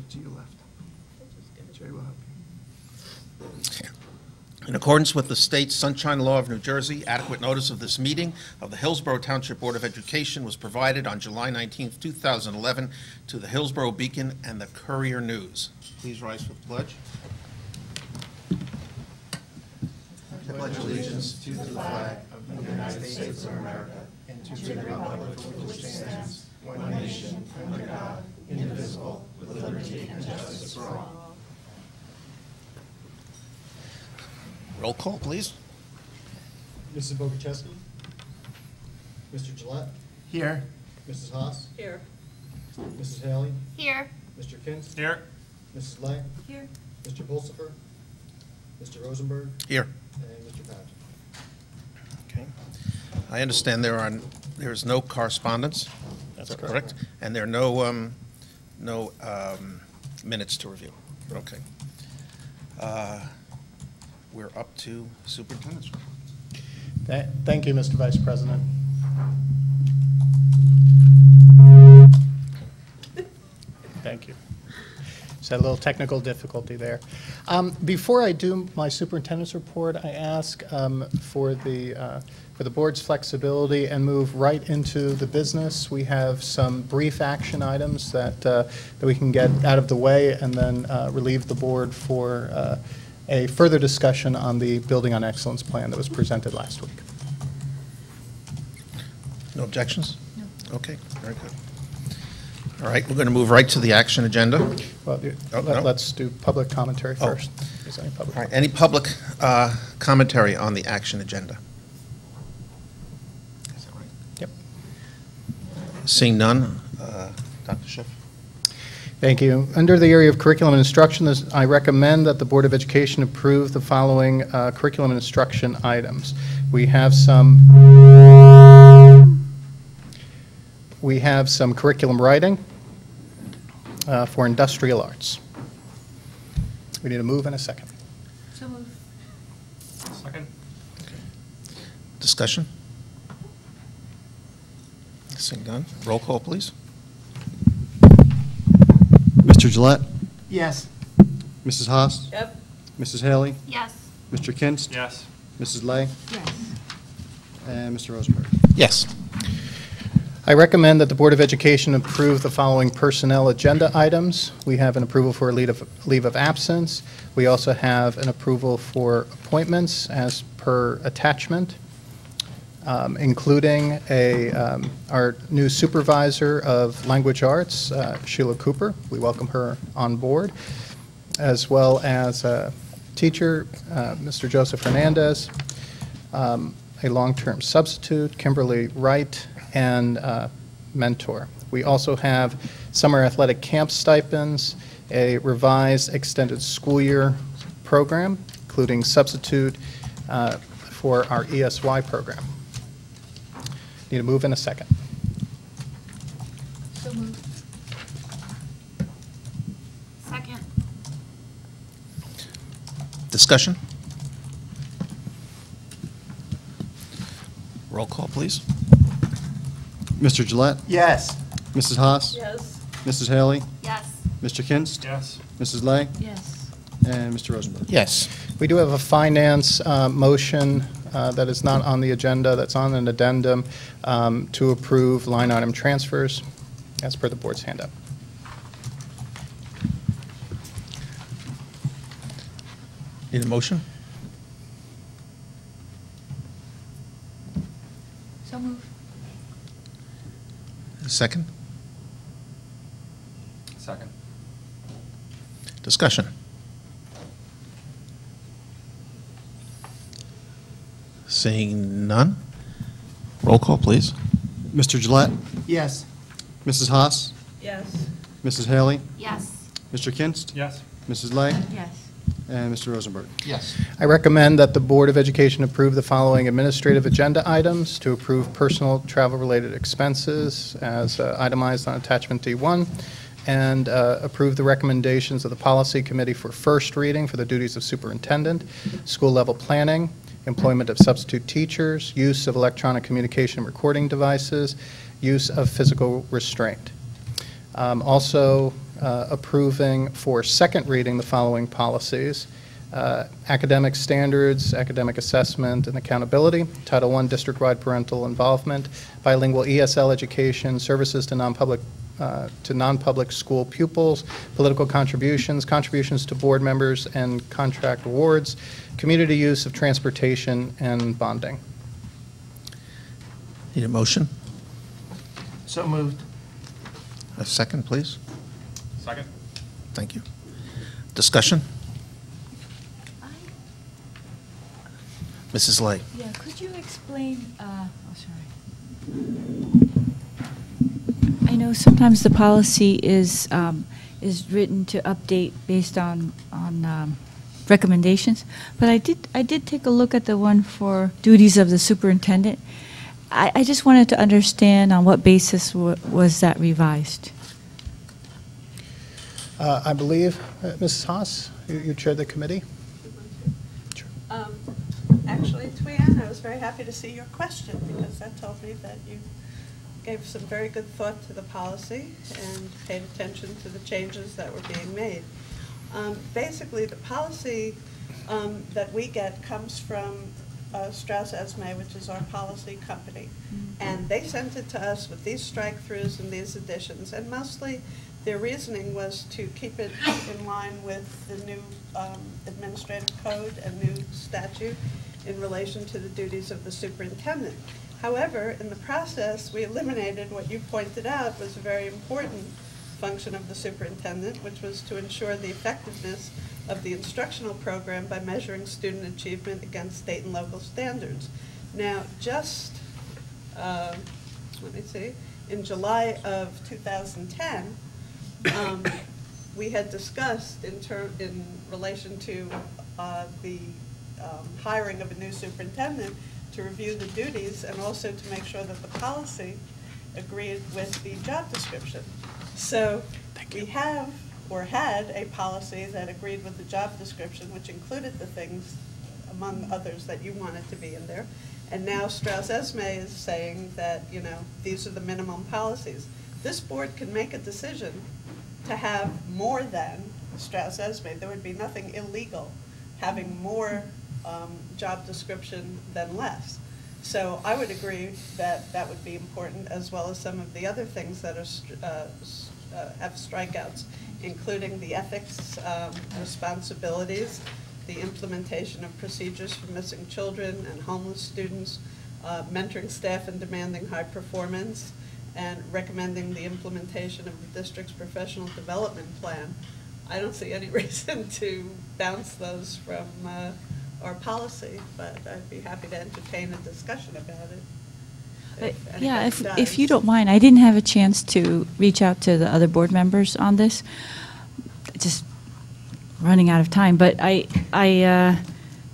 to your left. Jay will help you. In accordance with the state Sunshine Law of New Jersey, adequate notice of this meeting of the Hillsborough Township Board of Education was provided on July 19, 2011 to the Hillsborough Beacon and the Courier News. Please rise for the pledge. I pledge allegiance to the flag of the United States of America and to the republic for which it stands, one nation, under God, indivisible, with liberty and justice for all. Roll call, please. Mrs. Bogacheski? Mr. Gillette? Here. Mrs. Haas? Here. Mrs. Haley? Here. Mr. Kinst? Here. Mrs. Lay? Here. Mr. Pulsifer? Mr. Rosenberg? Here. And Mr. Paget. Okay. I understand there's no correspondence. That's Is that correct. And there are no minutes to review. Okay. We're up to superintendent's report. Thank you, Mr. Vice President. Thank you. Just had a little technical difficulty there. Before I do my superintendent's report, I ask for the board's flexibility and move right into the business. We have some brief action items that we can get out of the way and then relieve the board for a further discussion on the Building on Excellence plan that was presented last week. No objections? No. Okay, very good. All right, we're going to move right to the action agenda. Well, Oh, no. let's do public commentary Oh. first. Is there any public? All right, any public commentary on the action agenda? Is that right? Yep. Seeing none, Dr. Schiff? Thank you. Under the area of curriculum and instruction, I recommend that the Board of Education approve the following curriculum and instruction items. We have some curriculum writing for industrial arts. We need a move and a second. So moved. Second. Discussion? Seeing none, roll call, please. Mr. Gillette? Yes. Mrs. Haas? Yep. Mrs. Haley? Yes. Mr. Kinst? Yes. Mrs. Lay? Yes. And Mr. Rosenberg. Yes. I recommend that the Board of Education approve the following personnel agenda items. We have an approval for a leave of absence. We also have an approval for appointments as per attachment, including our new supervisor of language arts, Sheila Cooper. We welcome her on board, as well as a teacher, Mr. Joseph Hernandez, a long-term substitute, Kimberly Wright, and mentor. We also have summer athletic camp stipends, a revised extended school year program, including substitute for our ESY program. Need a move in a second. So moved. Second. Discussion? Roll call, please. Mr. Gillette? Yes. Mrs. Haas? Yes. Mrs. Haley? Yes. Mr. Kinst? Yes. Mrs. Lay? Yes. And Mr. Rosenberg. Yes. We do have a finance motion that is not on the agenda, that's on an addendum to approve line item transfers as per the board's handout. Need a motion? So moved. A second? Second. Discussion? Seeing none, roll call, please. Mr. Gillette? Yes. Mrs. Haas? Yes. Mrs. Haley? Yes. Mr. Kinst? Yes. Mrs. Lay? Yes. And Mr. Rosenberg. Yes. I recommend that the Board of Education approve the following administrative agenda items: to approve personal travel-related expenses as itemized on attachment D1, and approve the recommendations of the Policy Committee for first reading for the duties of superintendent, school-level planning, employment of substitute teachers, use of electronic communication recording devices, use of physical restraint. Also, approving for second reading the following policies: academic standards, academic assessment, and accountability, Title I, district-wide parental involvement, bilingual ESL education, services to non-public school pupils, political contributions, contributions to board members and contract awards, community use of transportation, and bonding. Need a motion? So moved. A second, please. Second. Thank you. Discussion? Mrs. Lay. Yeah, could you explain, I know sometimes the policy is written to update based on recommendations, but I did take a look at the one for duties of the superintendent. I just wanted to understand on what basis was that revised. I believe, Mrs. Haas, you chaired the committee. Sure. Actually, Tweanne, I was very happy to see your question, because that told me that you gave some very good thought to the policy and paid attention to the changes that were being made. Basically, the policy that we get comes from Strauss Esme, which is our policy company. And they sent it to us with these strike-throughs and these additions. And mostly their reasoning was to keep it in line with the new administrative code and new statute in relation to the duties of the superintendent. However, in the process, we eliminated what you pointed out was a very important function of the superintendent, which was to ensure the effectiveness of the instructional program by measuring student achievement against state and local standards. Now, just, let me see, in July of 2010, we had discussed in relation to the hiring of a new superintendent to review the duties and also to make sure that the policy agreed with the job description. So we have or had a policy that agreed with the job description, which included the things, among others, that you wanted to be in there. And now Strauss Esme is saying that, you know, these are the minimum policies. This board can make a decision to have more than Strauss Esme. There would be nothing illegal having more job description than less. So I would agree that that would be important, as well as some of the other things that are have strikeouts, including the ethics responsibilities, the implementation of procedures for missing children and homeless students, mentoring staff and demanding high performance, and recommending the implementation of the district's professional development plan. I don't see any reason to bounce those from our policy, but I'd be happy to entertain a discussion about it. Yeah, if you don't mind, I didn't have a chance to reach out to the other board members on this. Just running out of time, but there's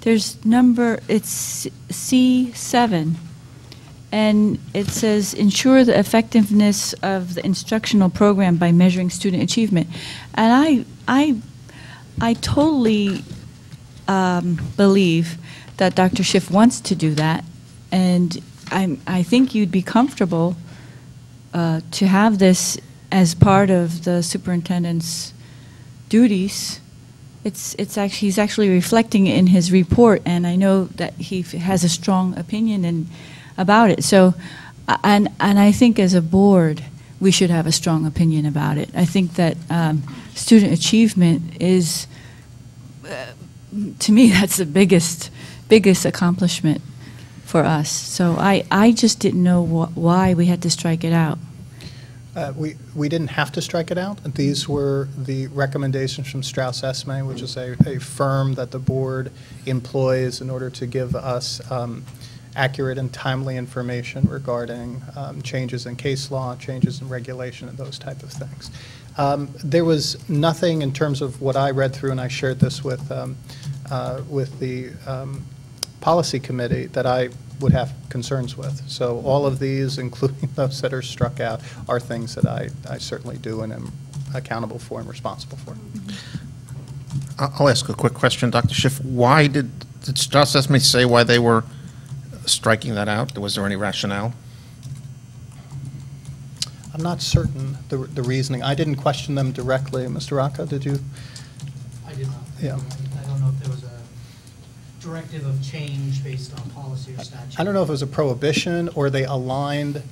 it's C7, and it says ensure the effectiveness of the instructional program by measuring student achievement, and I totally believe that Dr. Schiff wants to do that, and I think you'd be comfortable to have this as part of the superintendent's duties. He's actually reflecting it in his report, and I know that he has a strong opinion about it. So, and I think as a board, we should have a strong opinion about it. I think that student achievement is, to me, that's the biggest accomplishment for us. So I just didn't know why we had to strike it out. We didn't have to strike it out. These were the recommendations from Strauss Esme, which is a firm that the board employs in order to give us accurate and timely information regarding changes in case law, changes in regulation, and those type of things. There was nothing in terms of what I read through, and I shared this with the policy committee, that I would have concerns with. So all of these, including those that are struck out, are things that I certainly do and am accountable for and responsible for. I'll ask a quick question, Dr. Schiff. Why did Strauss Esme say why they were striking that out? Was there any rationale? I'm not certain the reasoning. I didn't question them directly. Mr. Rocca, did you? I did not. Yeah. I don't know if there was a directive of change based on policy or statute. I don't know if it was a prohibition or they aligned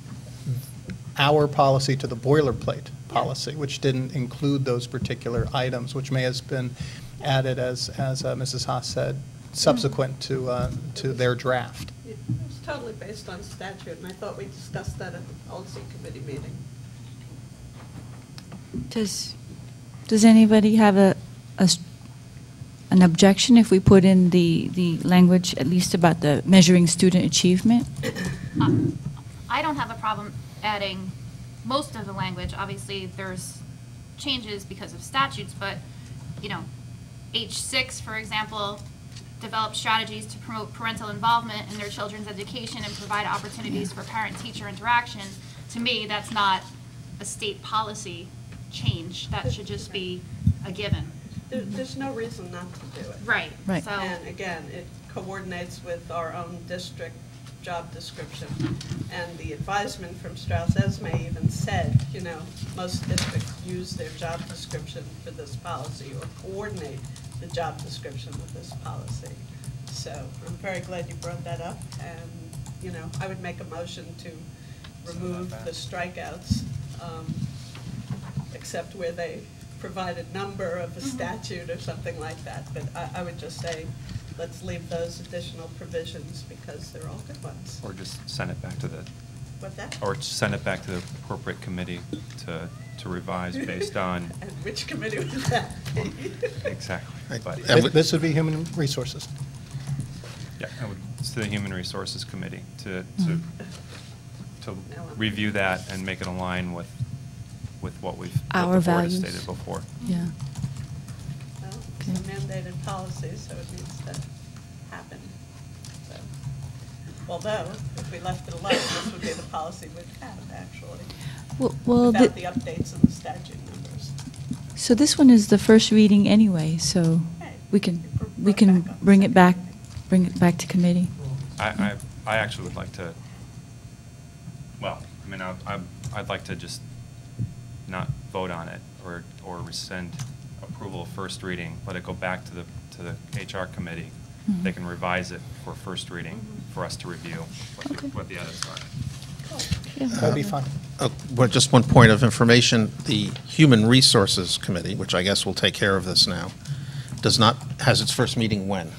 our policy to the boilerplate policy, which didn't include those particular items, which may have been added, as Mrs. Haas said, subsequent to their draft. It was totally based on statute, and I thought we discussed that at the policy committee meeting. Does anybody have an objection if we put in the language, at least about the measuring student achievement? I don't have a problem adding most of the language. Obviously, there's changes because of statutes, but, you know, H6, for example, develop strategies to promote parental involvement in their children's education and provide opportunities for parent-teacher interaction. To me, that's not a state policy change. That should just be a given. There's no reason not to do it. Right. Right. So, And again, it coordinates with our own district job description. And the advisement from Strauss-Esme even said, you know, most districts use their job description for this policy or coordinate the job description with this policy. So I'm very glad you brought that up. And, you know, I would make a motion to remove the strikeouts, except where they provide a number of a statute or something like that. But I would just say, let's leave those additional provisions because they're all good ones. Or just send it back to the, What that? or send it back to the appropriate committee to revise based on, And which committee would that be? exactly. But, This would be Human Resources. yeah, it's to the Human Resources Committee to review that and make it align with what what Our the board has values. stated before. Yeah. Well, it's a mandated policy, so it needs to happen. So, although, if we left it alone, this would be the policy we'd have, actually, Well, without the updates in the statute numbers. so this one is the first reading anyway, so Okay. we can Bring it back up. bring it back to committee. I actually would like to, well, I mean, I'd like to just not vote on it or rescind approval of first reading, let it go back to the HR committee. Mhm. They can revise it for first reading for us to review Okay. what the edits are. Yeah. That'd be fine. Well, just one point of information, the Human Resources Committee, which I guess will take care of this now, has its first meeting when?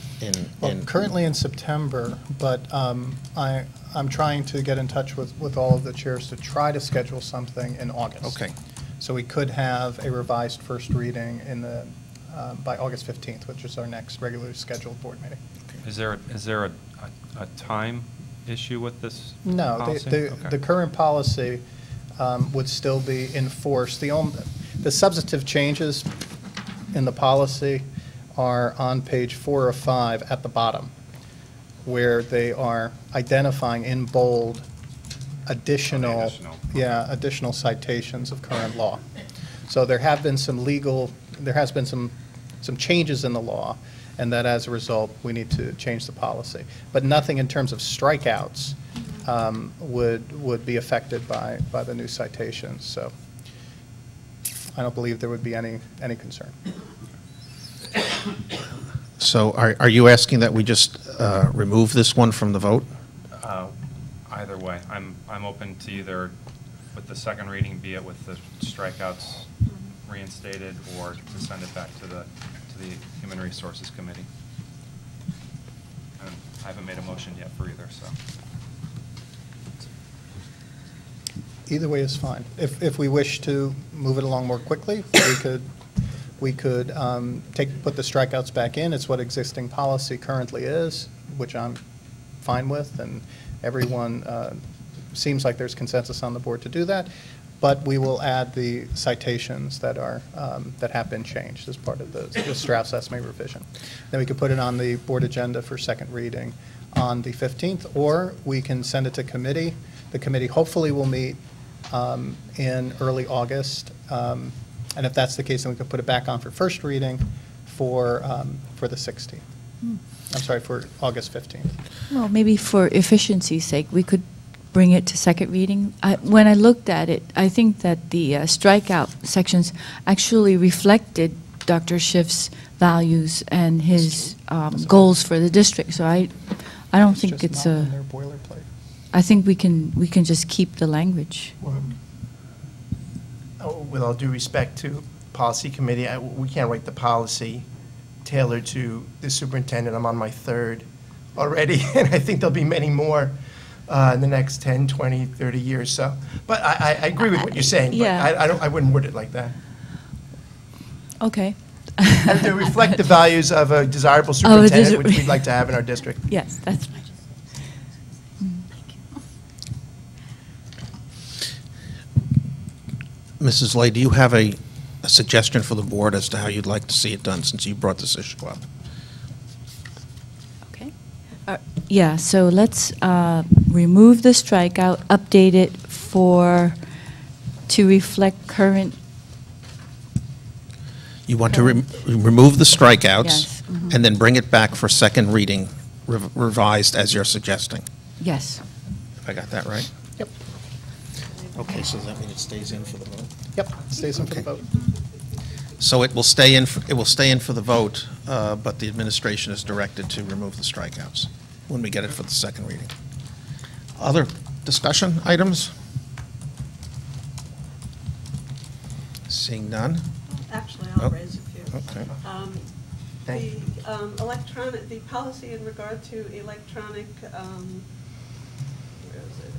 Well, currently in September, but I'm trying to get in touch with all of the chairs to try to schedule something in August. Okay. So we could have a revised first reading by August 15th, which is our next regularly scheduled board meeting. Is there a time issue with this No, policy? the Okay. current policy would still be enforced. The substantive changes in the policy are on page 4 of 5 at the bottom, where they are identifying in bold additional, additional citations of current law. So there has been some changes in the law, and that as a result, we need to change the policy. But nothing in terms of strikeouts would be affected by the new citations. So I don't believe there would be any concern. So are you asking that we just remove this one from the vote? Either way, I'm open to either with the second reading, be it with the strikeouts reinstated, or to send it back to the Human Resources Committee. And I haven't made a motion yet for either, so. Either way is fine. If we wish to move it along more quickly, we could put the strikeouts back in. It's what existing policy currently is, which I'm fine with, and everyone seems like there's consensus on the board to do that. But we will add the citations that have been changed as part of the Strauss-Esme revision. Then we could put it on the board agenda for second reading on the 15th, or we can send it to committee. The committee hopefully will meet in early August, and if that's the case, then we could put it back on for first reading for the 16th. I'm sorry, for August 15th. Well, maybe for efficiency's sake, we could bring it to second reading. When I looked at it, I think that the strikeout sections actually reflected Dr. Schiff's values and his goals for the district. So I don't think it's just not in their boilerplate. I think we can just keep the language. With all due respect to policy committee, we can't write the policy tailored to the superintendent. I'm on my third already, and I think there'll be many more in the next 10, 20, 30 years. So, but I agree with what you're saying, but Yeah. I wouldn't word it like that. Okay. And to reflect the values of a desirable superintendent, which we'd like to have in our district. Yes, that's fine. Mrs. Lay, do you have a suggestion for the board as to how you'd like to see it done, since you brought this issue up? Okay. Yeah, so let's remove the strikeout, update it to reflect current. You want to remove the strikeouts Yes, mhm. and then bring it back for second reading, revised as you're suggesting. Yes. If I got that right? Yep. Okay, so does that mean it stays in for the vote? Yep, stays in for the Okay. vote. So it will stay in, it will stay in for the vote, but the administration is directed to remove the strikeouts when we get it for the second reading. Other discussion items? Seeing none? Actually, Oh. I'll raise a few. Okay. The policy in regard to electronic,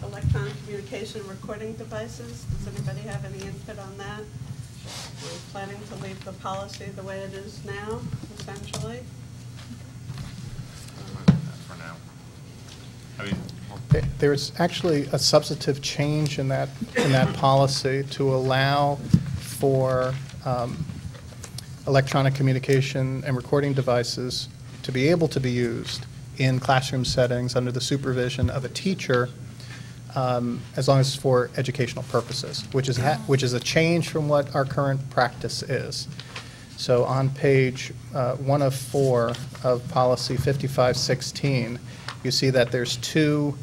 electronic communication recording devices, does anybody have any input on that? We're planning to leave the policy the way it is now, essentially. For now. I mean, There's actually a substantive change in that policy to allow for electronic communication and recording devices to be able to be used in classroom settings under the supervision of a teacher, as long as it's for educational purposes, which is a change from what our current practice is. So on page 1 of 4 of policy 5516, you see that there's two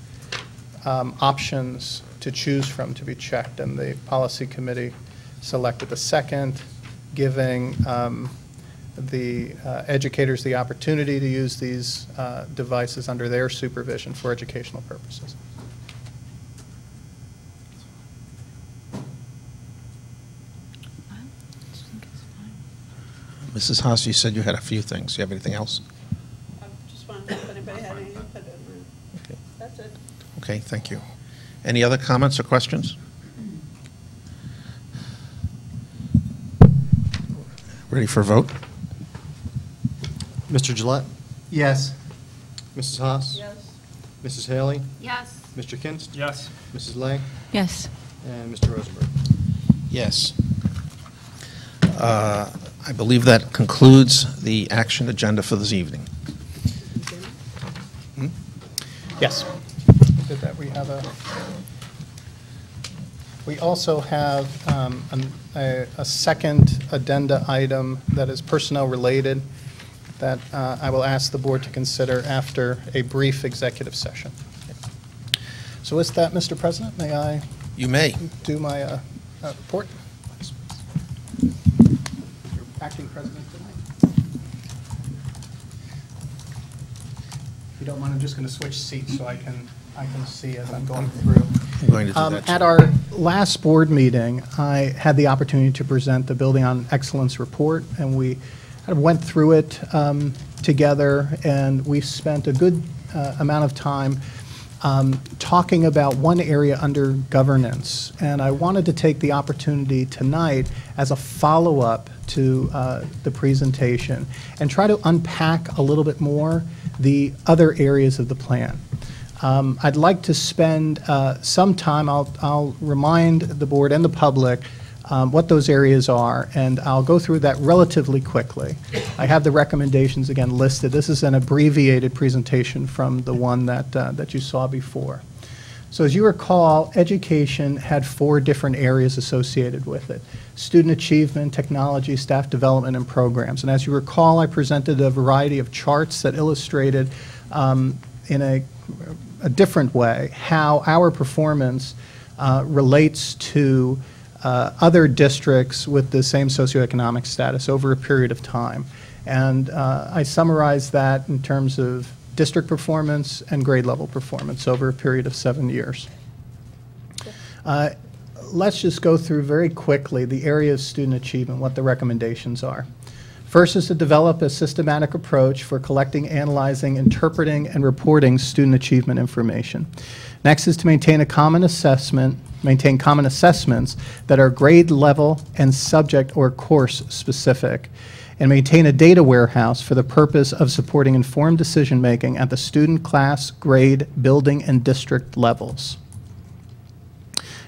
options to choose from to be checked, and the policy committee selected the second, giving the educators the opportunity to use these devices under their supervision for educational purposes. Mrs. Haas, you said you had a few things. Do you have anything else? I just wanted to know if anybody had any input in that. Okay. That's it. Okay, thank you. Any other comments or questions? Ready for a vote? Mr. Gillette? Yes. Mrs. Haas? Yes. Mrs. Haley? Yes. Mr. Kinst? yes. Mrs. Lay? Yes. And Mr. Rosenberg? Yes. I believe that concludes the action agenda for this evening. Hmm? Yes. Did that. We also have a second addenda item that is personnel related that I will ask the board to consider after a brief executive session. So with that, Mr. President, may I You may. do my report? Your acting president tonight. If you don't mind, I'm just going to switch seats so I can see as I'm going through. I'm going to do that. At our last board meeting, I had the opportunity to present the Building on Excellence report, and we kind of went through it together, and we spent a good amount of time talking about one area under governance. And I wanted to take the opportunity tonight as a follow-up to the presentation and try to unpack a little bit more the other areas of the plan. I'd like to spend some time, I'll remind the board and the public what those areas are, and I'll go through that relatively quickly. I have the recommendations again listed. This is an abbreviated presentation from the one that you saw before. So as you recall, education had 4 different areas associated with it: student achievement, technology, staff development, and programs. And as you recall, I presented a variety of charts that illustrated in a a different way how our performance relates to other districts with the same socioeconomic status over a period of time. And I summarize that in terms of district performance and grade level performance over a period of 7 years. Let's just go through very quickly the area of student achievement, what the recommendations are. First is to develop a systematic approach for collecting, analyzing, interpreting, and reporting student achievement information. Next is to maintain common assessments that are grade level and subject or course specific, and maintain a data warehouse for the purpose of supporting informed decision making at the student, class, grade, building, and district levels.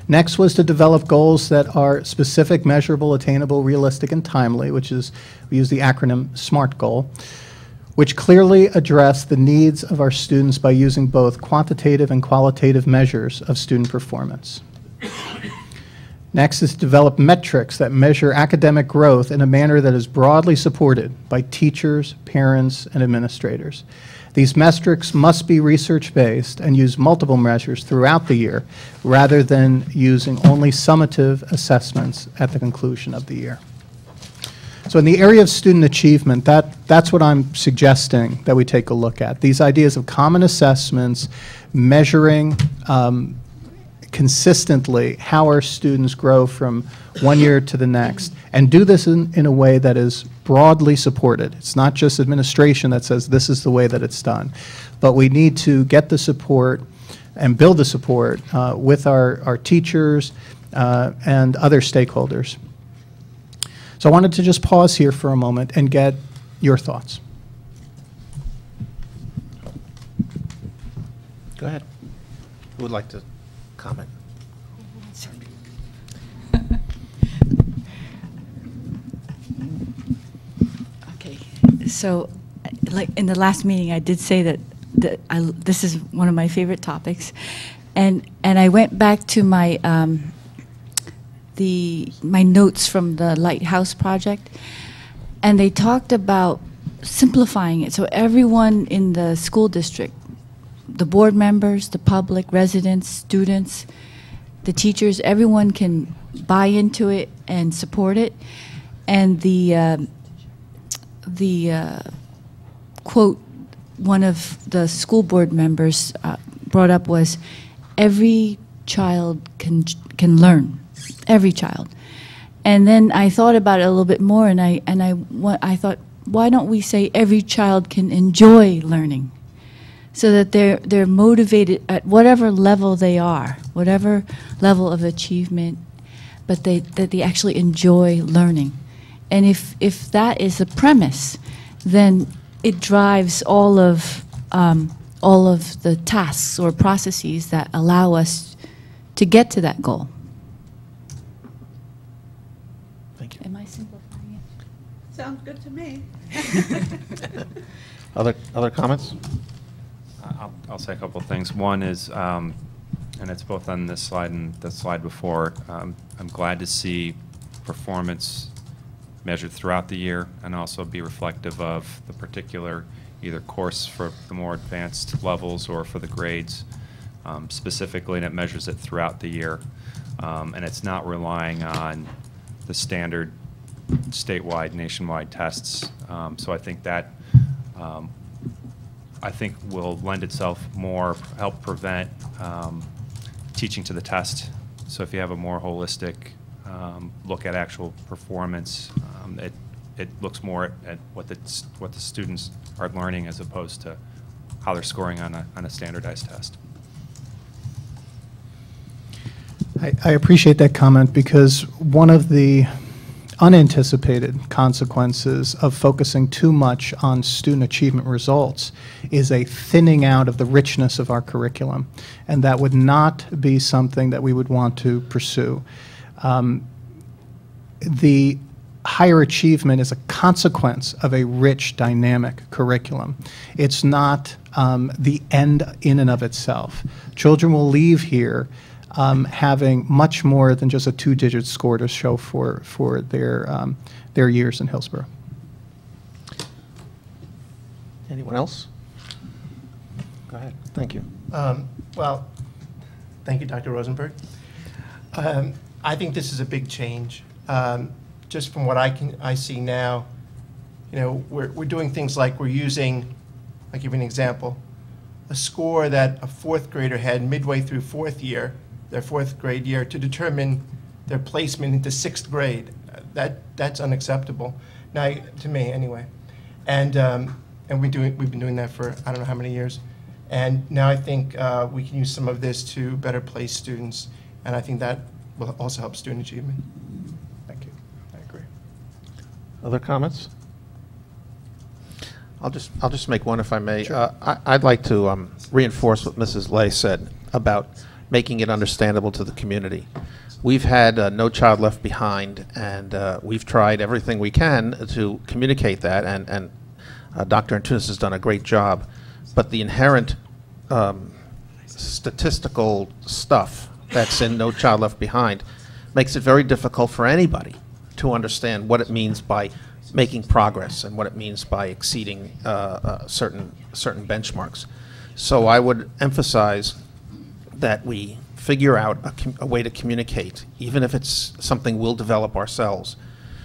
Next was to develop goals that are specific, measurable, attainable, realistic, and timely, which is, we use the acronym SMART goal, which clearly address the needs of our students by using both quantitative and qualitative measures of student performance. Next is to develop metrics that measure academic growth in a manner that is broadly supported by teachers, parents, and administrators. These metrics must be research-based and use multiple measures throughout the year, rather than using only summative assessments at the conclusion of the year. So in the area of student achievement, that's what I'm suggesting that we take a look at. These ideas of common assessments, measuring consistently how our students grow from one year to the next, and do this in a way that is broadly supported. It's not just administration that says this is the way that it's done, but we need to get the support and build the support with our teachers and other stakeholders. So I wanted to just pause here for a moment and get your thoughts. Go ahead. Who would like to comment? Okay, so like in the last meeting, I did say that this is one of my favorite topics, and I went back to my my notes from the Lighthouse project, and they talked about simplifying it so everyone in the school district, the board members, the public, residents, students, the teachers, everyone can buy into it and support it. And the quote one of the school board members brought up was, every child can learn, every child. And then I thought about it a little bit more, and I thought, why don't we say every child can enjoy learning, so that they're motivated at whatever level they are, whatever level of achievement, but that they actually enjoy learning. And if that is the premise, then it drives all of the tasks or processes that allow us to get to that goal. Thank you. Am I simplifying it? Sounds good to me. Other comments? I'll say a couple of things. One is, and it's both on this slide and the slide before, I'm glad to see performance measured throughout the year and also be reflective of the particular either course for the more advanced levels or for the grades specifically, and it measures it throughout the year. And it's not relying on the standard statewide, nationwide tests. So I think that will lend itself more, help prevent teaching to the test. So if you have a more holistic look at actual performance, it looks more at what the students are learning as opposed to how they're scoring on a standardized test. I appreciate that comment, because one of the unanticipated consequences of focusing too much on student achievement results is a thinning out of the richness of our curriculum, and that would not be something that we would want to pursue. The higher achievement is a consequence of a rich, dynamic curriculum. It's not the end in and of itself. Children will leave here having much more than just a two-digit score to show for their years in Hillsborough. Anyone else? Go ahead. Thank you. Well, thank you, Dr. Rosenberg. I think this is a big change. Just from what I see now, you know, we're doing things like we're using, I'll give you an example, a score that a fourth grader had midway through their fourth grade year, to determine their placement into sixth grade. That's unacceptable, now, to me anyway. And we've been doing that for I don't know how many years. And now I think we can use some of this to better place students, and I think that will also help student achievement. Thank you. I agree. Other comments? I'll just make one if I may. Sure. I'd like to reinforce what Mrs. Lay said about making it understandable to the community. We've had No Child Left Behind, and we've tried everything we can to communicate that, and Dr. Antunes has done a great job. But the inherent statistical stuff that's in No Child Left Behind makes it very difficult for anybody to understand what it means by making progress and what it means by exceeding certain benchmarks. So I would emphasize that we figure out a way to communicate, even if it's something we'll develop ourselves,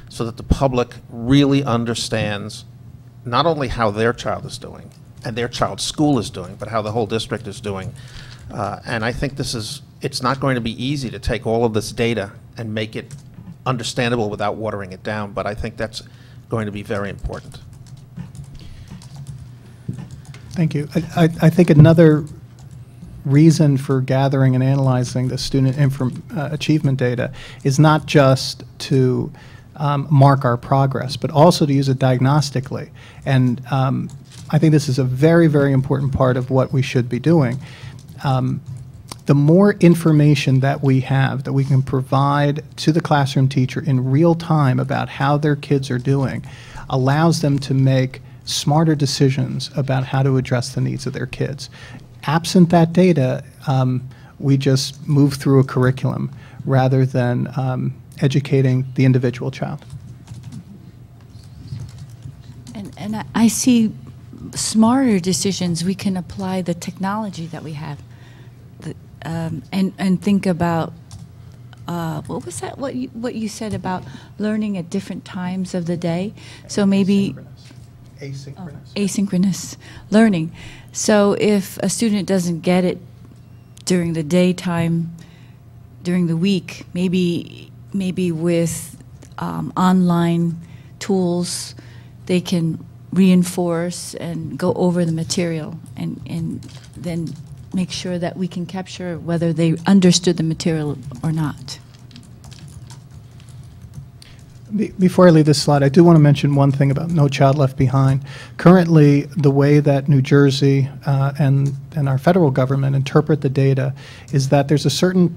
so that the public really understands not only how their child is doing and their child's school is doing, but how the whole district is doing. And I think it's not going to be easy to take all of this data and make it understandable without watering it down, but I think that's going to be very important. Thank you. I think another reason for gathering and analyzing the student achievement data is not just to mark our progress, but also to use it diagnostically. And I think this is a very, very important part of what we should be doing. The more information that we have, that we can provide to the classroom teacher in real time about how their kids are doing, allows them to make smarter decisions about how to address the needs of their kids. Absent that data, we just move through a curriculum rather than educating the individual child. And I see smarter decisions. We can apply the technology that we have, and think about what was that? What you said about learning at different times of the day? So maybe asynchronous learning. So if a student doesn't get it during the daytime, during the week, maybe with online tools, they can reinforce and go over the material, and then make sure that we can capture whether they understood the material or not. Before I leave this slide, I do want to mention one thing about No Child Left Behind. Currently, the way that New Jersey and our federal government interpret the data is that there's a certain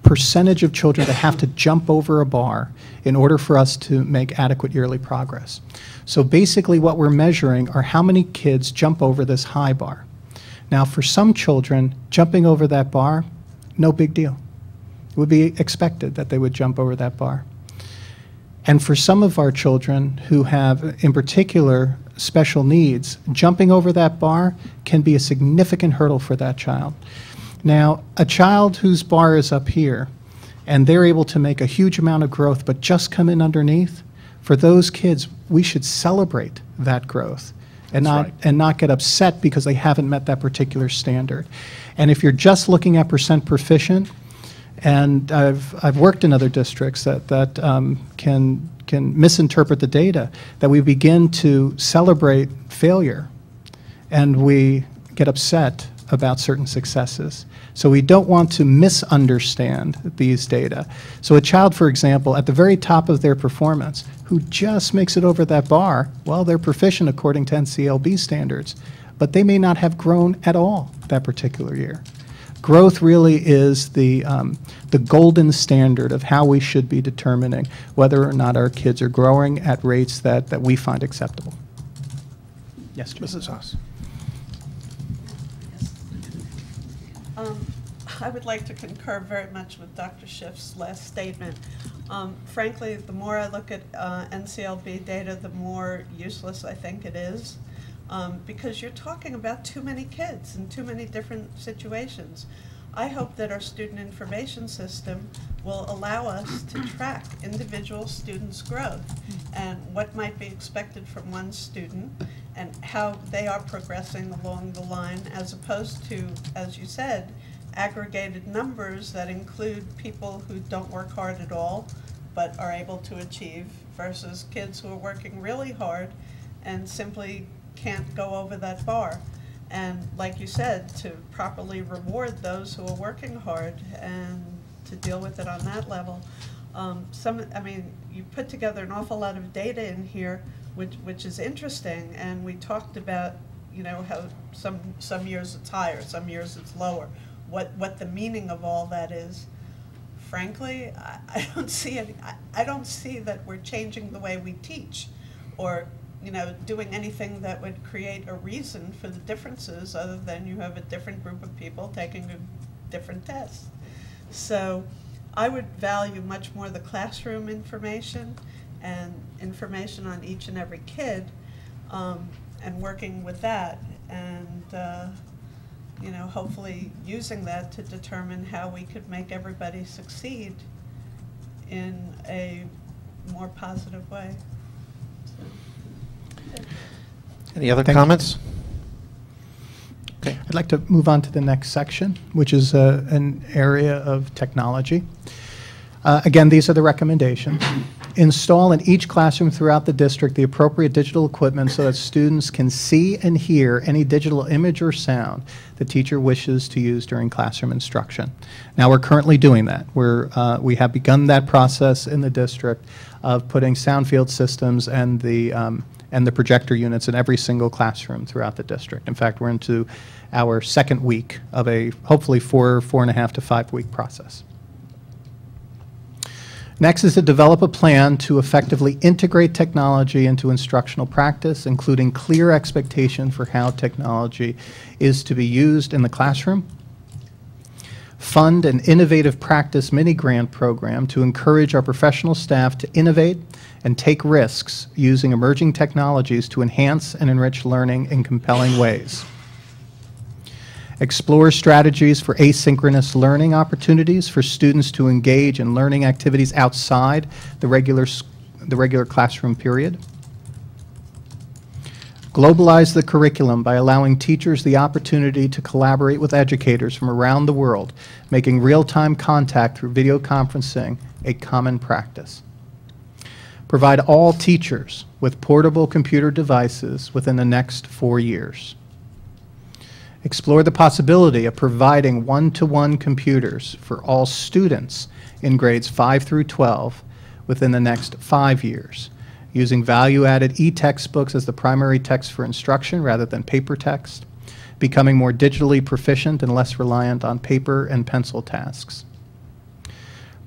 percentage of children that have to jump over a bar in order for us to make adequate yearly progress. So basically what we're measuring are how many kids jump over this high bar. Now, for some children, jumping over that bar, no big deal. It would be expected that they would jump over that bar. And for some of our children who have, in particular, special needs, jumping over that bar can be a significant hurdle for that child. Now, a child whose bar is up here, and they're able to make a huge amount of growth but just come in underneath, for those kids, we should celebrate that growth and not get upset because they haven't met that particular standard. And if you're just looking at percent proficient, and I've worked in other districts that can misinterpret the data, that we begin to celebrate failure and we get upset about certain successes. So we don't want to misunderstand these data. So a child, for example, at the very top of their performance, who just makes it over that bar, well, they're proficient according to NCLB standards, but they may not have grown at all that particular year. Growth really is the golden standard of how we should be determining whether or not our kids are growing at rates that we find acceptable. Yes, Mrs. Haas. I would like to concur very much with Dr. Schiff's last statement. Frankly, the more I look at NCLB data, the more useless I think it is. because you're talking about too many kids in too many different situations. I hope that our student information system will allow us to track individual students' growth and what might be expected from one student and how they are progressing along the line, as opposed to, as you said, aggregated numbers that include people who don't work hard at all but are able to achieve versus kids who are working really hard and simply can't go over that bar. And like you said, to properly reward those who are working hard and to deal with it on that level. I mean, you put together an awful lot of data in here, which is interesting, and we talked about, you know, how some years it's higher, some years it's lower, what the meaning of all that is. Frankly, I don't see any, I don't see that we're changing the way we teach or, you know, doing anything that would create a reason for the differences other than you have a different group of people taking a different test. So I would value much more the classroom information and information on each and every kid, and working with that, and you know, hopefully using that to determine how we could make everybody succeed in a more positive way. Any other Thank you. comments? Okay. I'd like to move on to the next section, which is an area of technology. Again, these are the recommendations. Install in each classroom throughout the district the appropriate digital equipment so that students can see and hear any digital image or sound the teacher wishes to use during classroom instruction. Now, we're currently doing that. We have begun that process in the district of putting sound field systems and the projector units in every single classroom throughout the district. In fact, we're into our second week of a hopefully 4.5 to 5 week process. Next is to develop a plan to effectively integrate technology into instructional practice, including clear expectation for how technology is to be used in the classroom. Fund an innovative practice mini-grant program to encourage our professional staff to innovate and take risks using emerging technologies to enhance and enrich learning in compelling ways. Explore strategies for asynchronous learning opportunities for students to engage in learning activities outside the regular classroom period. Globalize the curriculum by allowing teachers the opportunity to collaborate with educators from around the world, making real-time contact through video conferencing a common practice. Provide all teachers with portable computer devices within the next 4 years. Explore the possibility of providing one-to-one computers for all students in grades 5 through 12 within the next 5 years, using value-added e-textbooks as the primary text for instruction rather than paper text, becoming more digitally proficient and less reliant on paper and pencil tasks.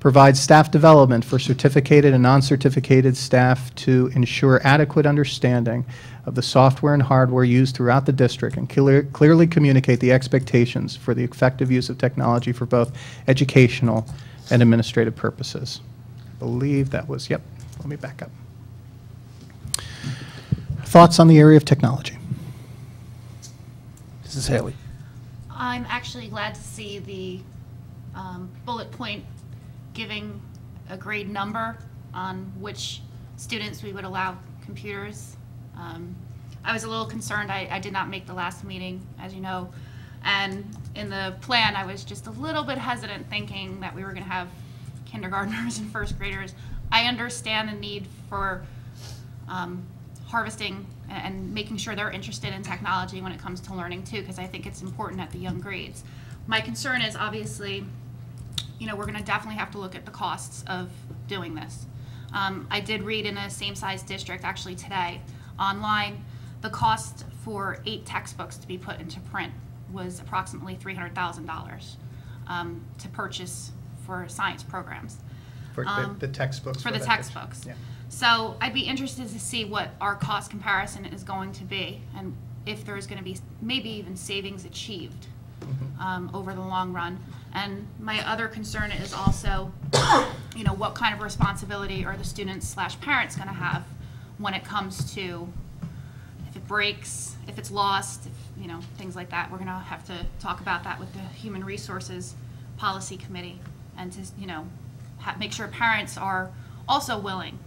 Provide staff development for certificated and non-certificated staff to ensure adequate understanding of the software and hardware used throughout the district and clearly communicate the expectations for the effective use of technology for both educational and administrative purposes. I believe that was, yep, let me back up. Thoughts on the area of technology? Mrs. Haley. I'm actually glad to see the bullet point giving a grade number on which students we would allow computers. I was a little concerned. I did not make the last meeting, as you know, and in the plan I was just a little bit hesitant thinking that we were going to have kindergartners and first graders. I understand the need for harvesting and making sure they're interested in technology when it comes to learning too, because I think it's important at the young grades. My concern is obviously, you know, we're going to definitely have to look at the costs of doing this. I did read in a same-size district actually today online, the cost for 8 textbooks to be put into print was approximately $300,000 to purchase for science programs. For the textbooks. For the textbooks. Yeah. So I'd be interested to see what our cost comparison is going to be and if there's going to be maybe even savings achieved over the long run. And my other concern is also, you know, what kind of responsibility are the students/parents going to have when it comes to, if it breaks, if it's lost, if, things like that. We're going to have to talk about that with the Human Resources Policy Committee, and to, make sure parents are also willing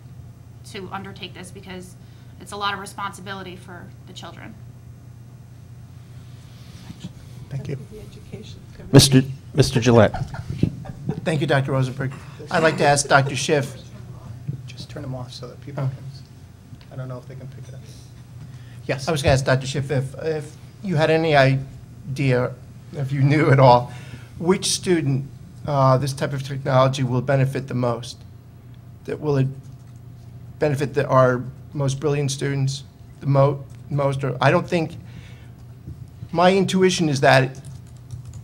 to undertake this, because it's a lot of responsibility for the children. Thank you. The Education Committee. Mr. Gillette. Thank you, Dr. Rosenberg. I'd like to ask Dr. Schiff. Just turn them off so that people can, I don't know if they can pick it up. Yes. I was going to ask Dr. Schiff if you had any idea, if you knew at all, which student this type of technology will benefit the most. That will it benefit our most brilliant students the most? Or I don't think, my intuition is that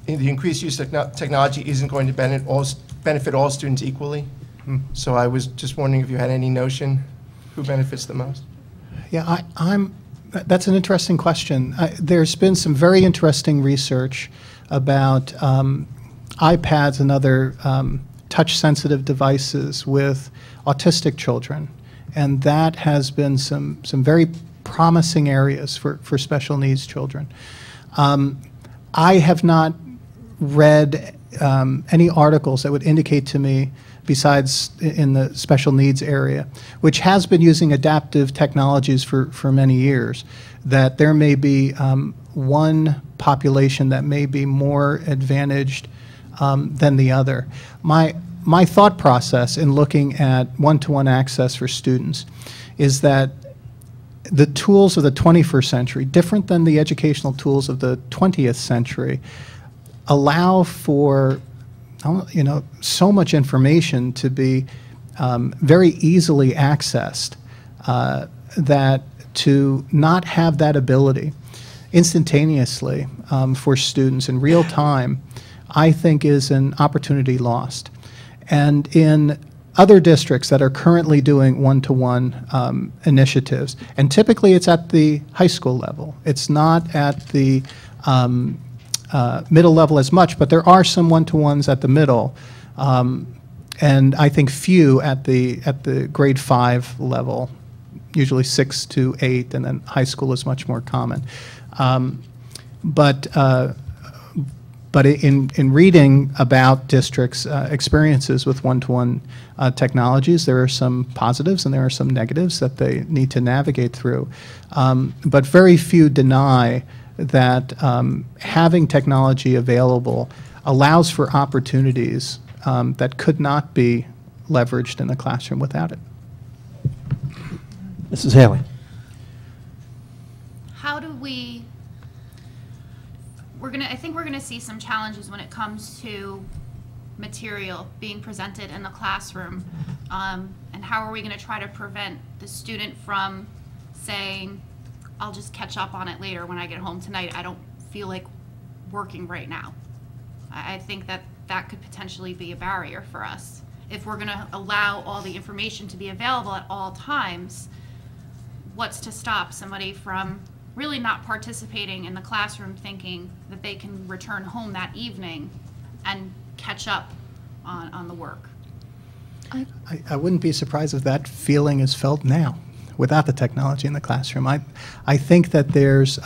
the increased use of technology isn't going to benefit all students equally. So I was just wondering if you had any notion who benefits the most. Yeah, that's an interesting question. There's been some very interesting research about iPads and other touch-sensitive devices with autistic children, and that has been some very promising areas for special needs children. I have not read any articles that would indicate to me, besides in the special needs area, which has been using adaptive technologies for many years, that there may be one population that may be more advantaged than the other. My thought process in looking at one-to-one access for students is that the tools of the 21st century, different than the educational tools of the 20th century, allow for so much information to be very easily accessed, that to not have that ability instantaneously for students in real time, I think is an opportunity lost. And in other districts that are currently doing one-to-one initiatives, and typically it's at the high school level, it's not at the middle level as much, but there are some one-to-ones at the middle, and I think few at the grade 5 level, usually 6 to 8, and then high school is much more common. But in reading about districts' experiences with one-to-one technologies, there are some positives and there are some negatives that they need to navigate through. But very few deny that having technology available allows for opportunities that could not be leveraged in the classroom without it. Mrs. Haley. How do we, I think we're gonna see some challenges when it comes to material being presented in the classroom, and how are we gonna try to prevent the student from saying, I'll just catch up on it later when I get home tonight. I don't feel like working right now. I think that could potentially be a barrier for us. If we're gonna allow all the information to be available at all times, what's to stop somebody from really not participating in the classroom, thinking that they can return home that evening and catch up on the work? I wouldn't be surprised if that feeling is felt now without the technology in the classroom. I think that there's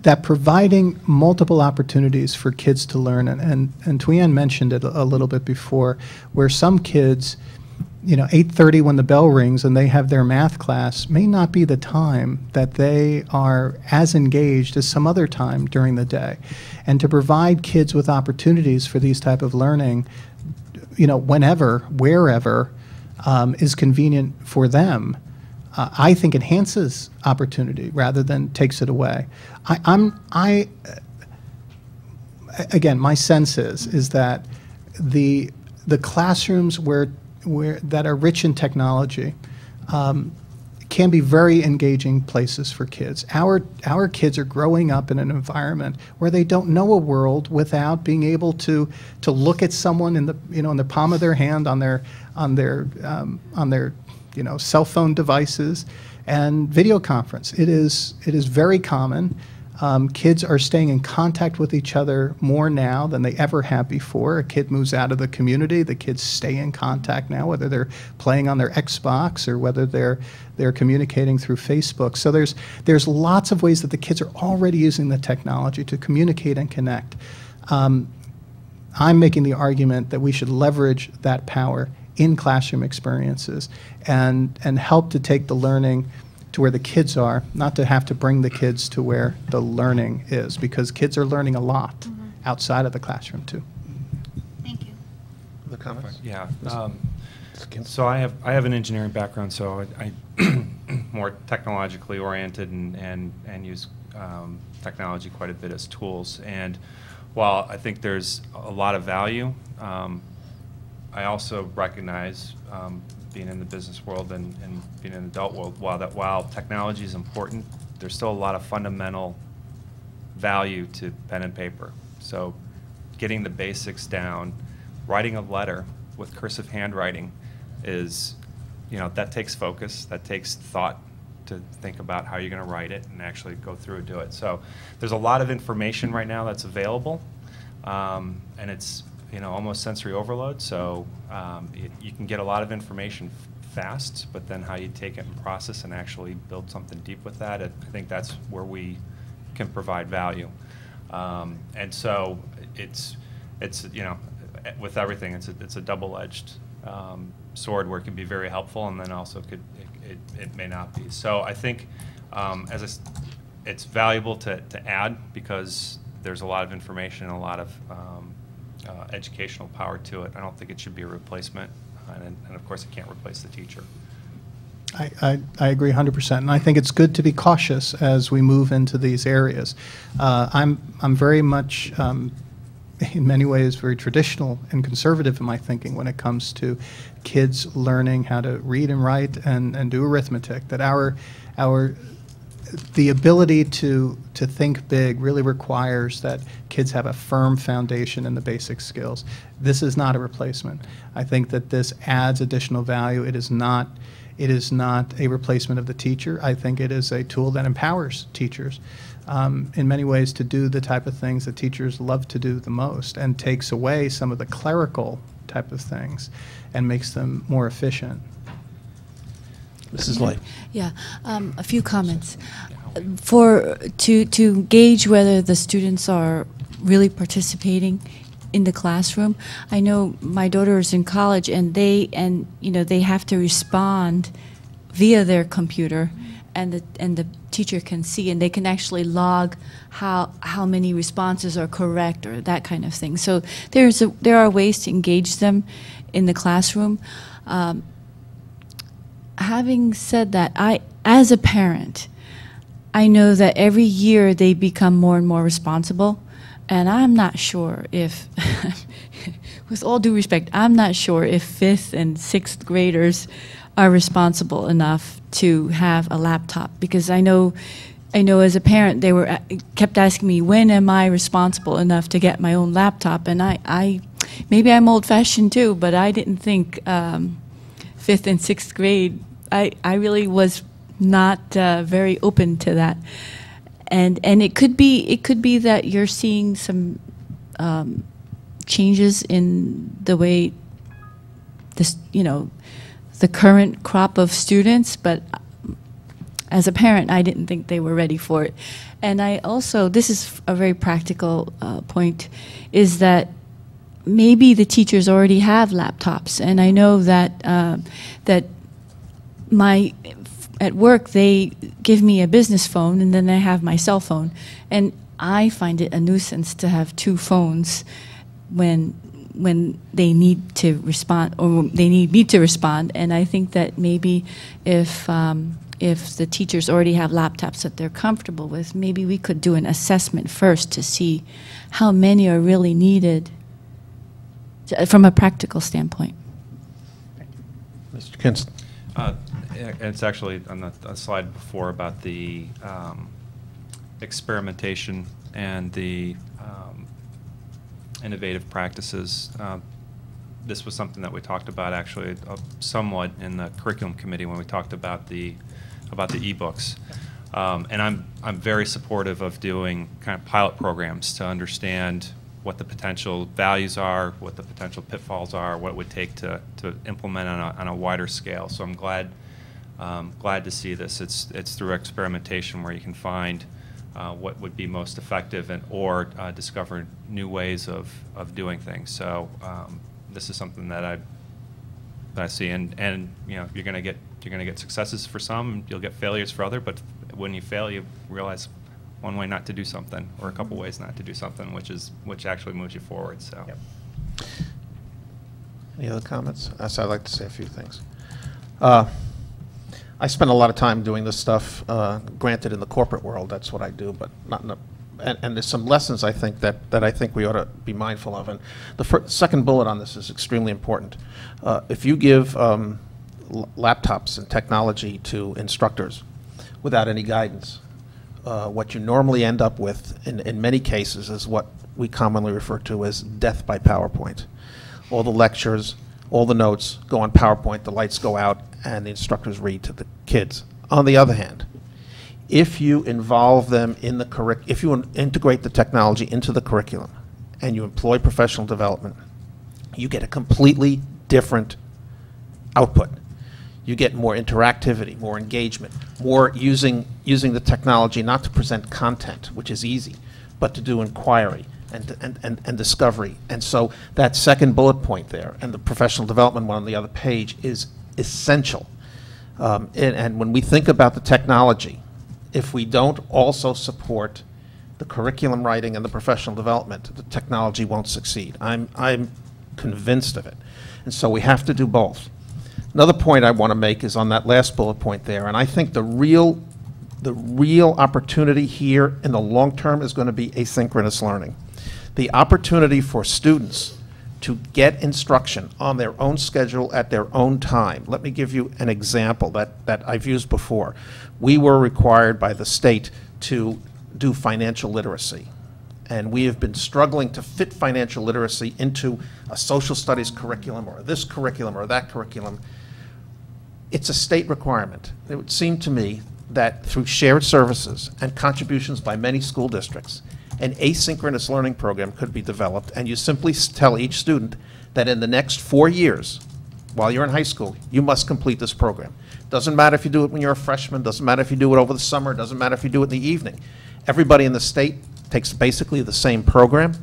that providing multiple opportunities for kids to learn, and Tuyen mentioned it a little bit before, where some kids, 8:30 when the bell rings and they have their math class may not be the time that they are as engaged as some other time during the day. And to provide kids with opportunities for these type of learning, whenever, wherever, is convenient for them, I think enhances opportunity rather than takes it away. Again, my sense is that the classrooms that are rich in technology can be very engaging places for kids. Our kids are growing up in an environment where they don't know a world without being able to look at someone in the palm of their hand on their cell phone devices and video conference. It is very common. Kids are staying in contact with each other more now than they ever have before. A kid moves out of the community, the kids stay in contact now, whether they're playing on their Xbox or whether they're communicating through Facebook. So there's lots of ways that the kids are already using the technology to communicate and connect. I'm making the argument that we should leverage that power in classroom experiences and help to take the learning to where the kids are, not to have to bring the kids to where the learning is, because kids are learning a lot outside of the classroom too. Thank you. The comments? Yeah. So I have an engineering background, so I more technologically oriented and use technology quite a bit as tools. And while I think there's a lot of value, I also recognize, being in the business world and being in the adult world, while technology is important, there's still a lot of fundamental value to pen and paper. So getting the basics down, writing a letter with cursive handwriting is, that takes focus, that takes thought to think about how you're going to write it and actually go through and do it. So there's a lot of information right now that's available, and it's almost sensory overload. So you can get a lot of information fast, but then how you take it and process and actually build something deep with that, I think that's where we can provide value. And so it's with everything, it's a double-edged sword where it can be very helpful, and then also it may not be. So I think it's valuable to add, because there's a lot of information and a lot of educational power to it. I don't think it should be a replacement, and of course it can't replace the teacher. I agree 100%, and I think it's good to be cautious as we move into these areas. I'm very much, in many ways, very traditional and conservative in my thinking when it comes to kids learning how to read and write and do arithmetic. That the ability to think big really requires that kids have a firm foundation in the basic skills. This is not a replacement. I think that this adds additional value. It is not a replacement of the teacher. I think it is a tool that empowers teachers in many ways to do the type of things that teachers love to do the most, and takes away some of the clerical type of things and makes them more efficient. Mrs. Light. Yeah, a few comments. To gauge whether the students are really participating in the classroom, I know my daughter is in college, and they have to respond via their computer, and the teacher can see, and they can actually log how many responses are correct or that kind of thing. So there are ways to engage them in the classroom. Having said that, as a parent, I know that every year they become more and more responsible, and I'm not sure if, with all due respect, I'm not sure if 5th and 6th graders are responsible enough to have a laptop, because I know as a parent they kept asking me, when am I responsible enough to get my own laptop? And I maybe I'm old-fashioned too, but I didn't think 5th and 6th grade. I really was not very open to that, and it could be that you're seeing some changes in the way the current crop of students, but as a parent, I didn't think they were ready for it. And I also, this is a very practical point, is that maybe the teachers already have laptops, and I know that at work they give me a business phone, and then I have my cell phone, and I find it a nuisance to have two phones when they need to respond, or they need me to respond. And I think that maybe if the teachers already have laptops that they're comfortable with, maybe we could do an assessment first to see how many are really needed from a practical standpoint. Mr. Kinston. It's actually on the slide before about the experimentation and the innovative practices. This was something that we talked about actually somewhat in the curriculum committee when we talked about the e-books. And I'm very supportive of doing kind of pilot programs to understand what the potential values are, what the potential pitfalls are, what it would take to implement on a wider scale. So I'm glad to see this. It's through experimentation where you can find what would be most effective or discover new ways of doing things. So this is something that I see, and you know, you're going to get successes for some, you'll get failures for other, but when you fail, you realize one way not to do something, or a couple ways not to do something, which actually moves you forward. So. Yep. Any other comments? So I'd like to say a few things. I spend a lot of time doing this stuff. Granted, in the corporate world, that's what I do, but not in the. And there's some lessons I think that I think we ought to be mindful of. And the second bullet on this is extremely important. If you give laptops and technology to instructors without any guidance, what you normally end up with in many cases is what we commonly refer to as death by PowerPoint. All the lectures, all the notes go on PowerPoint, the lights go out, and the instructors read to the kids. On the other hand, if you involve them in the if you integrate the technology into the curriculum and you employ professional development, you get a completely different output. You get more interactivity, more engagement, more using the technology not to present content, which is easy, but to do inquiry and discovery. And so that second bullet point there and the professional development one on the other page is essential. And when we think about the technology, if we don't also support the curriculum writing and the professional development, the technology won't succeed. I'm convinced of it. And so we have to do both. Another point I want to make is on that last bullet point there, and I think the real opportunity here in the long term is going to be asynchronous learning. The opportunity for students to get instruction on their own schedule at their own time. Let me give you an example that I've used before. We were required by the state to do financial literacy, and we have been struggling to fit financial literacy into a social studies curriculum or this curriculum or that curriculum. It's a state requirement. It would seem to me that through shared services and contributions by many school districts, an asynchronous learning program could be developed, and you simply tell each student that in the next 4 years, while you're in high school, you must complete this program. Doesn't matter if you do it when you're a freshman, doesn't matter if you do it over the summer, doesn't matter if you do it in the evening. Everybody in the state takes basically the same program.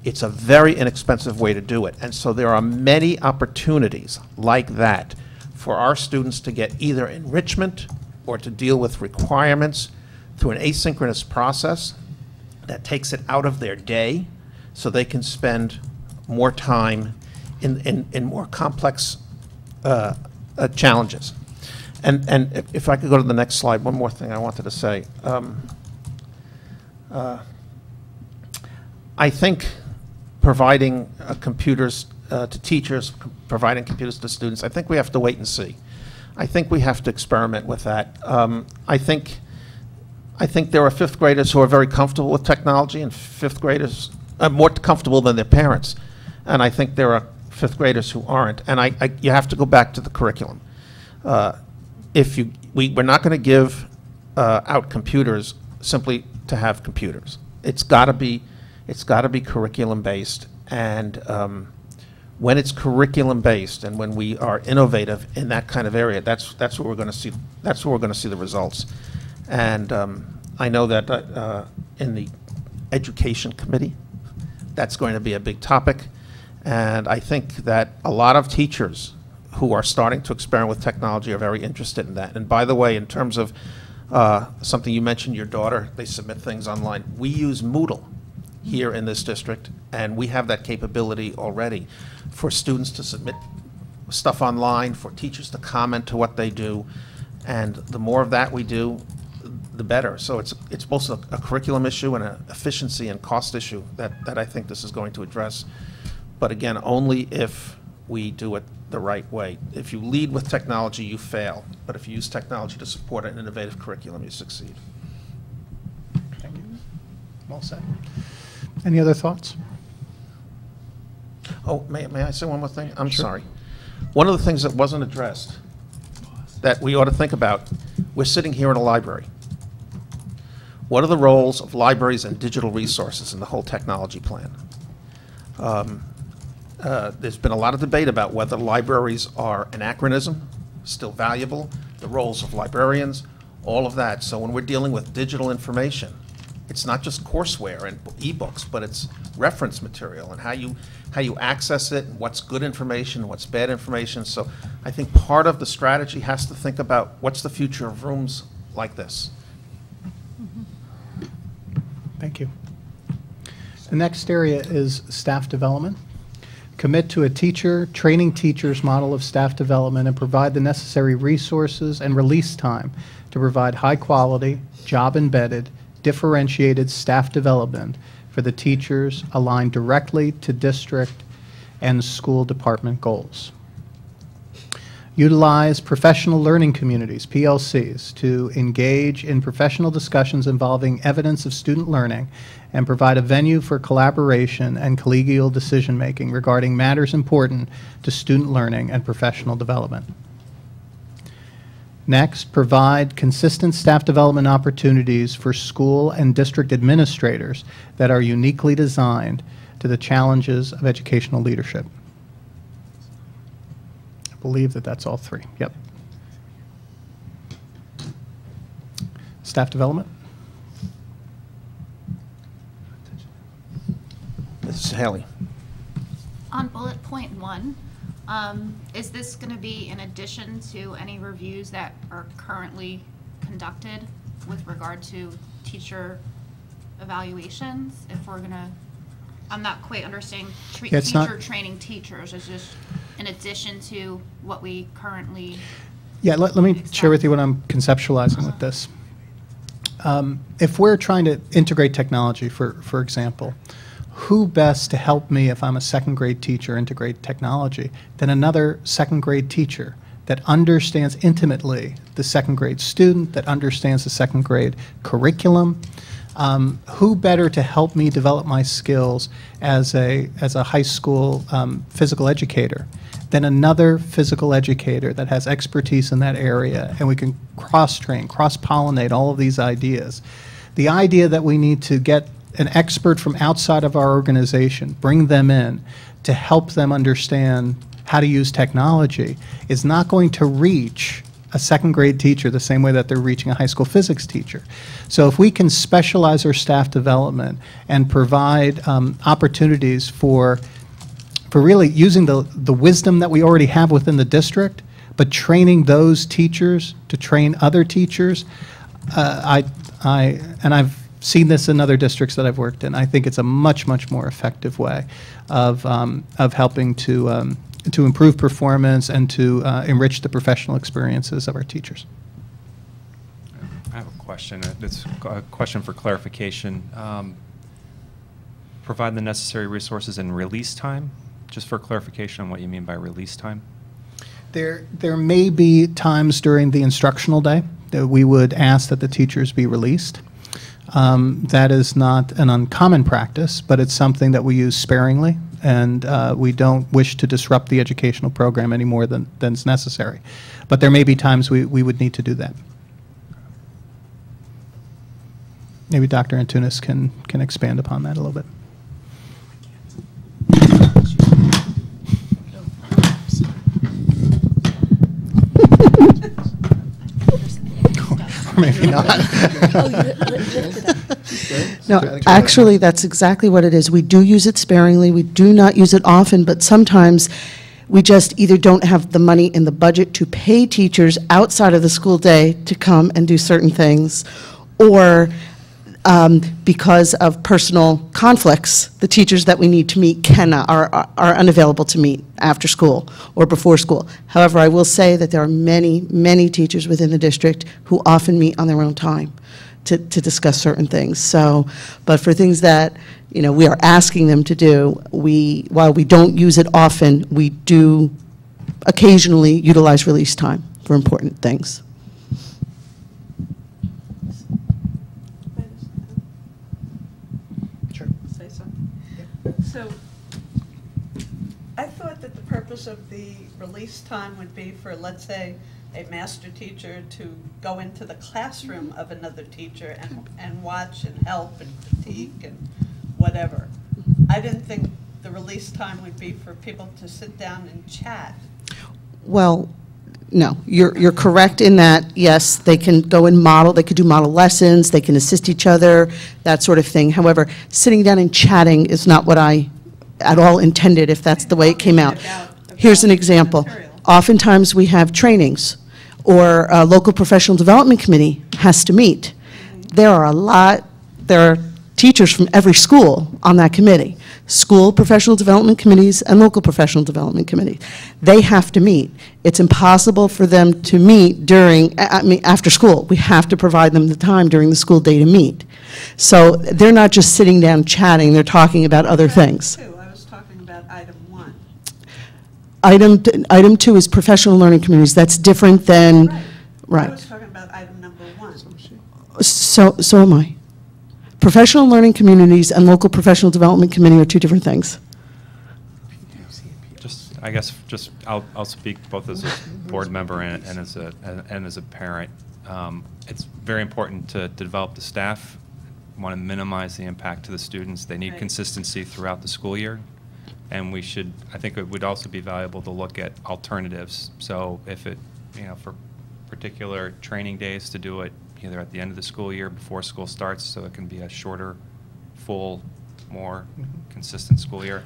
It's a very inexpensive way to do it. And so there are many opportunities like that for our students to get either enrichment or to deal with requirements through an asynchronous process that takes it out of their day so they can spend more time in more complex challenges. And if I could go to the next slide, one more thing I wanted to say. I think providing computers to teachers, providing computers to students, I think we have to wait and see. I think we have to experiment with that. I think there are fifth graders who are very comfortable with technology, and fifth graders are more comfortable than their parents. And I think there are fifth graders who aren't. And you have to go back to the curriculum. We're not going to give out computers simply to have computers. It's got to be curriculum based. And when it's curriculum based, and when we are innovative in that kind of area, that's what we're going to see. That's where we're going to see the results. And I know that in the Education Committee, that's going to be a big topic. And I think that a lot of teachers who are starting to experiment with technology are very interested in that. And by the way, in terms of something you mentioned, your daughter, they submit things online. We use Moodle here in this district, and we have that capability already for students to submit stuff online, for teachers to comment to what they do. And the more of that we do, the better. So it's both a curriculum issue and an efficiency and cost issue that I think this is going to address. But again, only if we do it the right way. If you lead with technology, you fail. But if you use technology to support an innovative curriculum, you succeed. Thank you. Well said. Any other thoughts? Oh, may I say one more thing? I'm Sure. sorry. One of the things that wasn't addressed that we ought to think about, we're sitting here in a library. What are the roles of libraries and digital resources in the whole technology plan? There's been a lot of debate about whether libraries are anachronism, still valuable, the roles of librarians, all of that. So when we're dealing with digital information, it's not just courseware and e-books, but it's reference material and how you access it, and what's good information, what's bad information. So I think part of the strategy has to think about what's the future of rooms like this. Thank you. The next area is staff development. Commit to a teacher, training teachers model of staff development and provide the necessary resources and release time to provide high-quality, job-embedded, differentiated staff development for the teachers aligned directly to district and school department goals. Utilize professional learning communities, PLCs, to engage in professional discussions involving evidence of student learning and provide a venue for collaboration and collegial decision-making regarding matters important to student learning and professional development. Next, provide consistent staff development opportunities for school and district administrators that are uniquely designed to the challenges of educational leadership. I believe that that's all three. Yep. Staff development. Mrs. Haley. On bullet point 1, is this going to be in addition to any reviews that are currently conducted with regard to teacher evaluations? If we're going to, I'm not quite understanding teacher training teachers. Is this in addition to what we currently? Yeah, let me share with you what I'm conceptualizing with this. If we're trying to integrate technology, for example, who best to help me if I'm a second grade teacher integrate technology than another second grade teacher that understands intimately the second grade student, that understands the second grade curriculum? Who better to help me develop my skills as a high school physical educator than another physical educator that has expertise in that area, and we can cross-train, cross-pollinate all of these ideas. The idea that we need to get an expert from outside of our organization, bring them in to help them understand how to use technology is not going to reach a second grade teacher the same way that they're reaching a high school physics teacher. So if we can specialize our staff development and provide opportunities for really using the wisdom that we already have within the district, but training those teachers to train other teachers, and I've seen this in other districts that I've worked in. I think it's a much, much more effective way of helping to improve performance and to enrich the professional experiences of our teachers. I have a question. It's a question for clarification. Provide the necessary resources and release time. Just for clarification on what you mean by release time. There may be times during the instructional day that we would ask that the teachers be released. That is not an uncommon practice, but it's something that we use sparingly, and we don't wish to disrupt the educational program any more than is necessary. But there may be times we would need to do that. Maybe Dr. Antunes can expand upon that a little bit. Maybe not. No, actually, that's exactly what it is. We do use it sparingly. We do not use it often, but sometimes we just either don't have the money in the budget to pay teachers outside of the school day to come and do certain things, or because of personal conflicts, the teachers that we need to meet are unavailable to meet after school or before school. However, I will say that there are many, many teachers within the district who often meet on their own time to discuss certain things. So, but for things that, you know, we are asking them to do, while we don't use it often, we do occasionally utilize release time for important things. Say something. So I thought that the purpose of the release time would be for, let's say, a master teacher to go into the classroom of another teacher and watch and help and critique and whatever. I didn't think the release time would be for people to sit down and chat. Well, no, you're correct in that, yes, they can go and model, they could do model lessons, they can assist each other, that sort of thing. However, sitting down and chatting is not what I at all intended, if that's the way it came out. Here's an example. Oftentimes, we have trainings, or a local professional development committee has to meet. There are teachers from every school on that committee. School professional development committees and local professional development committees. They have to meet. It's impossible for them to meet after school. We have to provide them the time during the school day to meet. So they're not just sitting down chatting, they're talking about other things. I was talking about item 1. Item 2 is professional learning communities. That's different than, right. I was talking about item number 1. So am I. Professional learning communities and local professional development committee are two different things. I'll speak both as a board member and as a parent. It's very important to develop the staff. We want to minimize the impact to the students. They need consistency throughout the school year, and I think it would also be valuable to look at alternatives. So if for particular training days, to do it either at the end of the school year before school starts, so it can be a shorter, full, more consistent school year.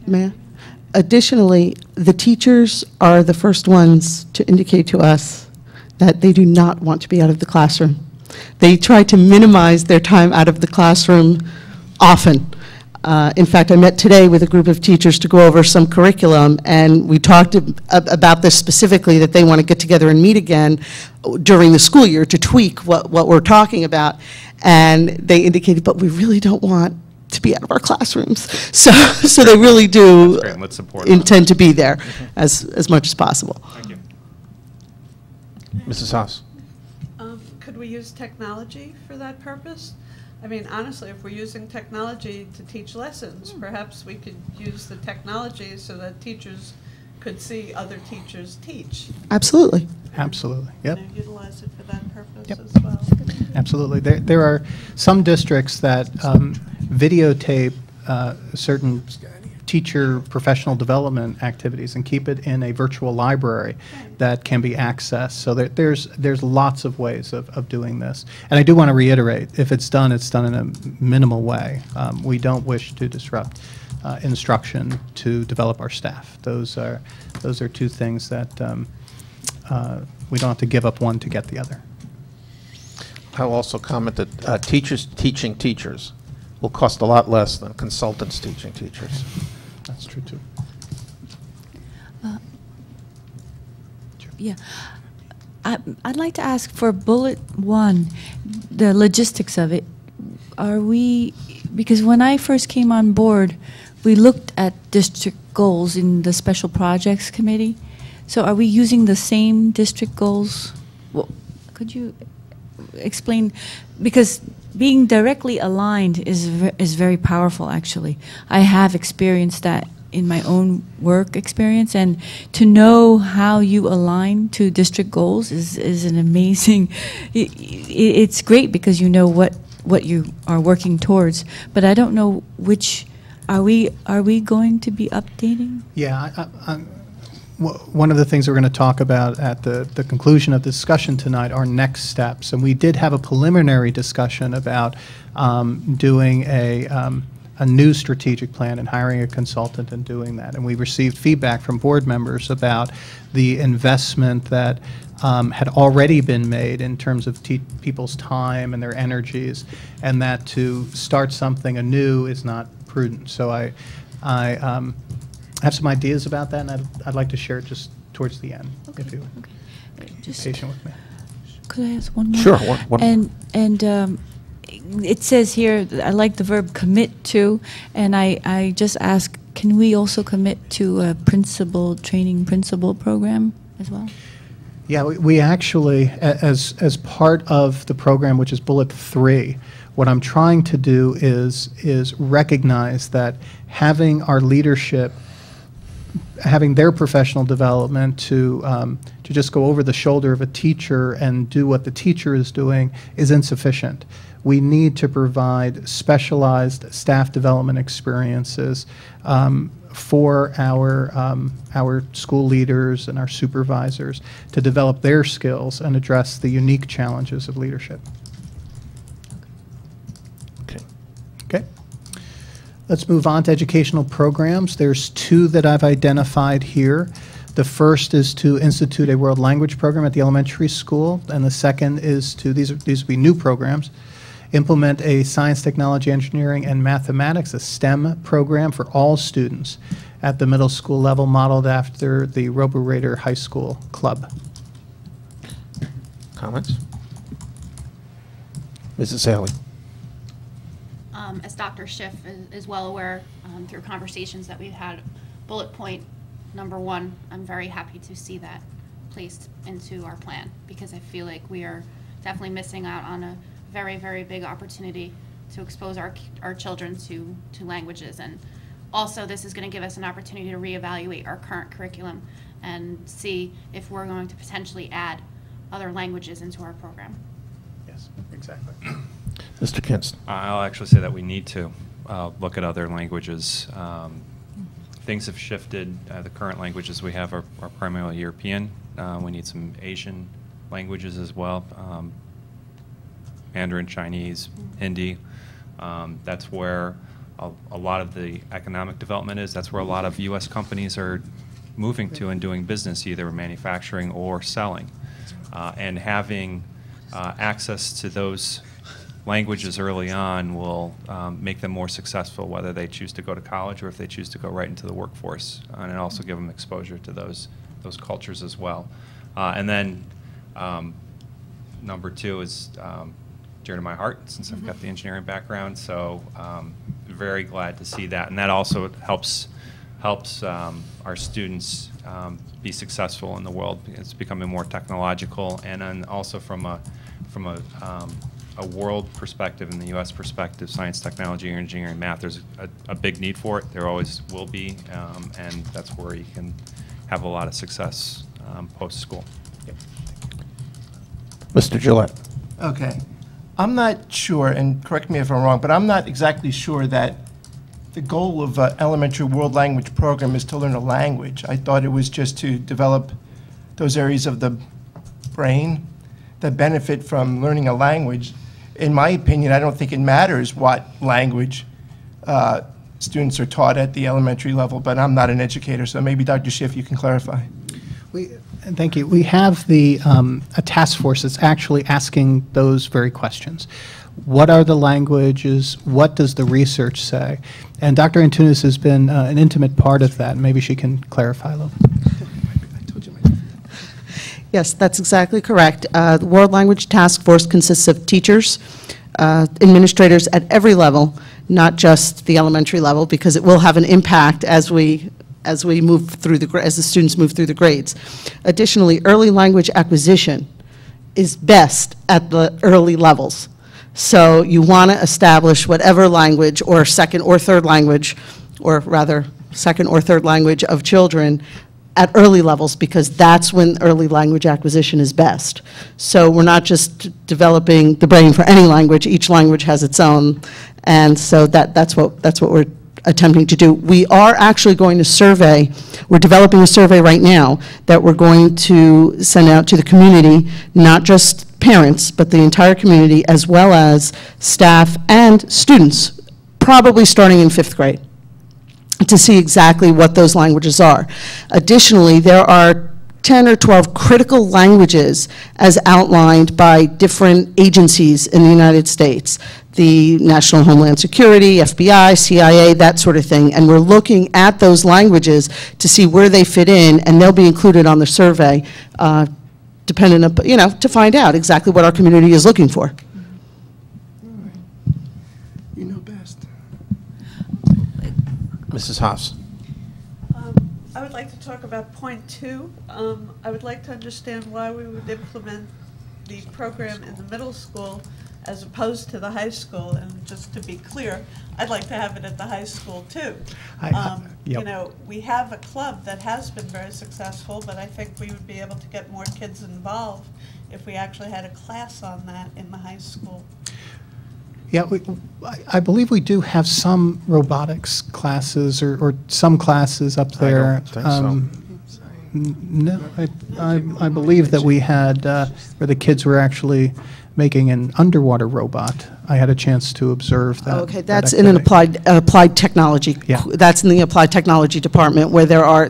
May I? Additionally, the teachers are the first ones to indicate to us that they do not want to be out of the classroom. They try to minimize their time out of the classroom often. In fact, I met today with a group of teachers to go over some curriculum, and we talked about this specifically, that they want to get together and meet again during the school year to tweak what we're talking about. And they indicated, but we really don't want to be out of our classrooms. So they really do intend to be there as much as possible. Thank you. Mrs. Haas. Could we use technology for that purpose? I mean, honestly, if we're using technology to teach lessons, perhaps we could use the technology so that teachers could see other teachers teach. Absolutely. Absolutely, yep. And utilize it for that purpose Yep. as well. Absolutely. There are some districts that videotape certain teacher professional development activities and keep it in a virtual library that can be accessed. So there's lots of ways of doing this. And I do want to reiterate, if it's done in a minimal way. We don't wish to disrupt instruction to develop our staff. Those are two things that we don't have to give up one to get the other. I'll also comment that teachers teaching teachers will cost a lot less than consultants teaching teachers. That's true, too. Yeah. I'd like to ask for bullet 1, the logistics of it. Because when I first came on board, we looked at district goals in the special projects committee. So are we using the same district goals? Well, could you explain? Because being directly aligned is very powerful, actually. I have experienced that in my own work experience, and to know how you align to district goals is an amazing, it's great because you know what you are working towards, but I don't know which, are we going to be updating? Yeah, one of the things we're going to talk about at the conclusion of the discussion tonight are next steps. And we did have a preliminary discussion about doing a new strategic plan and hiring a consultant and doing that. And we received feedback from board members about the investment that had already been made in terms of people's time and their energies, and that to start something anew is not prudent. So I have some ideas about that, and I'd like to share it just towards the end, if you would be patient with me. Could I ask one more? Sure. One it says here, I like the verb commit to, and I just ask, can we also commit to a training principal program as well? Yeah, we actually, as part of the program, which is bullet 3, what I'm trying to do is recognize that having our leadership having their professional development to just go over the shoulder of a teacher and do what the teacher is doing is insufficient. We need to provide specialized staff development experiences for our school leaders and our supervisors to develop their skills and address the unique challenges of leadership. Okay. Okay. Let's move on to educational programs. There's two that I've identified here. The first is to institute a world language program at the elementary school, and the second is to, these will be new programs, implement a science, technology, engineering, and mathematics, a STEM program for all students at the middle school level, modeled after the Robo-Rater High School Club. Comments? Mrs. Haley. As Dr. Schiff is well aware, through conversations that we've had, bullet point number 1, I'm very happy to see that placed into our plan, because I feel like we are definitely missing out on a very, very big opportunity to expose our children to languages. And also, this is going to give us an opportunity to reevaluate our current curriculum and see if we're going to potentially add other languages into our program. Yes, exactly. Mr. Kinst. I'll actually say that we need to look at other languages. Things have shifted. The current languages we have are primarily European. We need some Asian languages as well. Mandarin, Chinese, Hindi. That's where a lot of the economic development is. That's where a lot of U.S. companies are moving to and doing business, either manufacturing or selling. And having access to those languages early on will make them more successful, whether they choose to go to college or if they choose to go right into the workforce, and it also give them exposure to those cultures as well. And then number 2 is dear to my heart, since I've got the engineering background, so very glad to see that. And that also helps our students be successful in the world. It's becoming more technological, and then also from a world perspective, in the U.S. perspective, science, technology, engineering, math, there's a big need for it. There always will be, and that's where you can have a lot of success post-school. Yep. Mr. Gillette. Okay. I'm not sure, and correct me if I'm wrong, but I'm not exactly sure that the goal of an elementary world language program is to learn a language. I thought it was just to develop those areas of the brain that benefit from learning a language. In my opinion, I don't think it matters what language students are taught at the elementary level, but I'm not an educator, so maybe Dr. Schiff, you can clarify. Thank you. We have a task force that's actually asking those very questions. What are the languages? What does the research say? And Dr. Antunes has been an intimate part of that. Maybe she can clarify a little. Yes, that's exactly correct. The World Language Task Force consists of teachers, administrators at every level, not just the elementary level, because it will have an impact as we move through as the students move through the grades. Additionally, early language acquisition is best at the early levels. So you want to establish whatever language or second or third language, or rather second or third language of children at early levels, because that's when early language acquisition is best. So we're not just developing the brain for any language. Each language has its own, and so that's what we're attempting to do. We are actually going to survey, we're developing a survey right now that we're going to send out to the community, not just parents, but the entire community, as well as staff and students, probably starting in 5th grade, to see exactly what those languages are. Additionally, there are 10 or 12 critical languages as outlined by different agencies in the United States, the National Homeland Security, FBI, CIA, that sort of thing. And we're looking at those languages to see where they fit in, and they'll be included on the survey, depending on, to find out exactly what our community is looking for. You know best. Mrs. Haas. I would like to talk about point 2. I would like to understand why we would implement the program in the middle school as opposed to the high school. And just to be clear, I'd like to have it at the high school too. Yep. You know, we have a club that has been very successful, but I think we would be able to get more kids involved if we actually had a class on that in the high school. Yeah, I believe we do have some robotics classes or some classes up there. I don't think so. No, I believe that we had, where the kids were actually making an underwater robot. I had a chance to observe that. Okay, that that's in an activity. applied technology. Yeah. That's in the applied technology department, where there are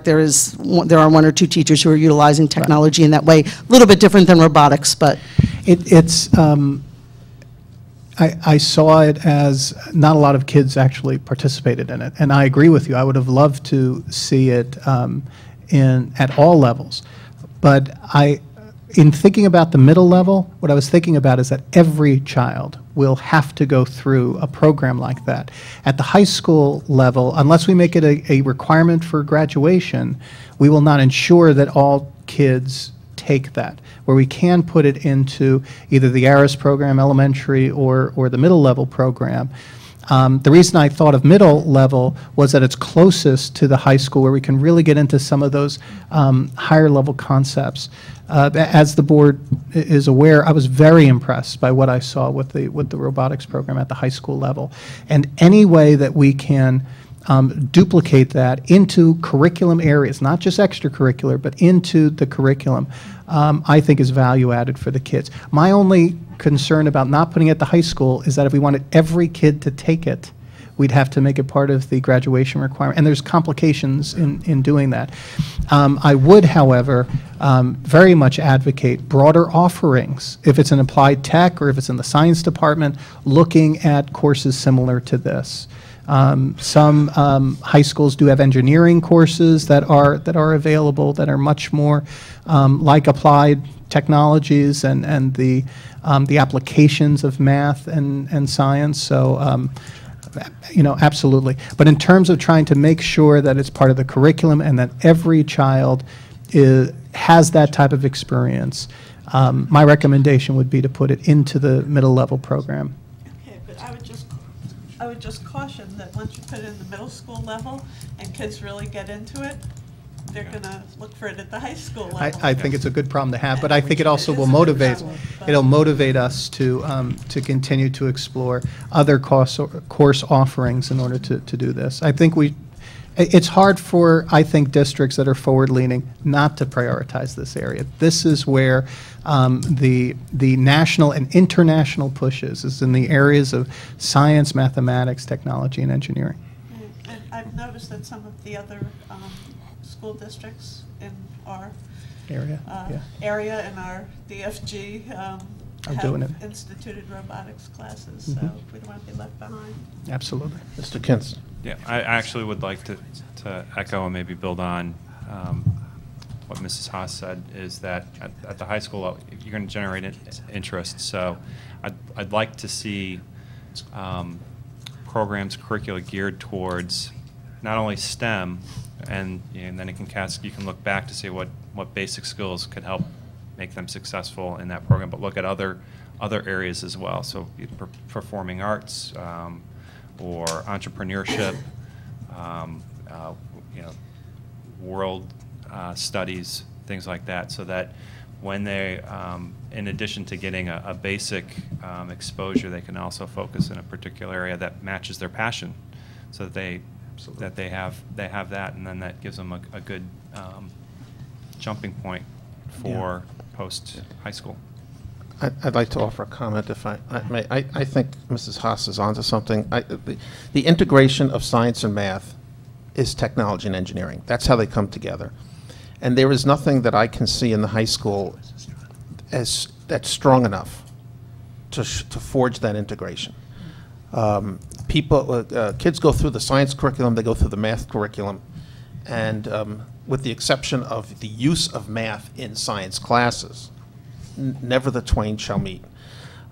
one or two teachers who are utilizing technology in that way. A little bit different than robotics, but I saw it as not a lot of kids actually participated in it, and I agree with you. I would have loved to see it at all levels, but in thinking about the middle level, what I was thinking about is that every child will have to go through a program like that. At the high school level, unless we make it a requirement for graduation, we will not ensure that all kids take that. Where we can put it into either the ARIS program, elementary, or the middle level program. The reason I thought of middle level was that it's closest to the high school, where we can really get into some of those higher level concepts. As the board is aware, I was very impressed by what I saw with the robotics program at the high school level. And any way that we can duplicate that into curriculum areas, not just extracurricular, but into the curriculum, I think is value added for the kids. My only concern about not putting it at the high school is that if we wanted every kid to take it, we'd have to make it part of the graduation requirement, and there's complications in doing that. I would, however, very much advocate broader offerings, if it's in applied tech or if it's in the science department, looking at courses similar to this. Some high schools do have engineering courses that are available, that are much more like applied technologies and the applications of math and science. So, you know, absolutely. But in terms of trying to make sure that it's part of the curriculum and that every child has that type of experience, my recommendation would be to put it into the middle level program. Okay, but I would just caution that once you put it in the middle school level and kids really get into it, they're going to look for it at the high school level. I think it's a good problem to have, but I think it also will motivate, it'll motivate us to continue to explore other course offerings in order to do this. I think it's hard for, I think, districts that are forward-leaning not to prioritize this area. This is where the national and international pushes is in the areas of science, mathematics, technology, and engineering. And I've noticed that some of the other school districts in our area in our DFG have doing it. instituted robotics classes, Mm-hmm. so we don't want to be left behind. Absolutely. Mr. Kintz. Yeah, I actually would like to echo and maybe build on what Mrs. Haas said, is that at the high school level, you're going to generate interest. So I'd like to see programs, curricula geared towards not only STEM, and then it can you can look back to see what basic skills could help make them successful in that program, but look at other areas as well. So performing arts, or entrepreneurship, world studies, things like that, so that when they, in addition to getting a basic exposure, they can also focus in a particular area that matches their passion, so that they have that, and then that gives them a good jumping point for post high school. I'd like to offer a comment, if I may. I think Mrs. Haas is onto something. The integration of science and math is technology and engineering. That's how they come together. And there is nothing that I can see in the high school that's strong enough to forge that integration. Kids go through the science curriculum, they go through the math curriculum, and with the exception of the use of math in science classes, never the twain shall meet.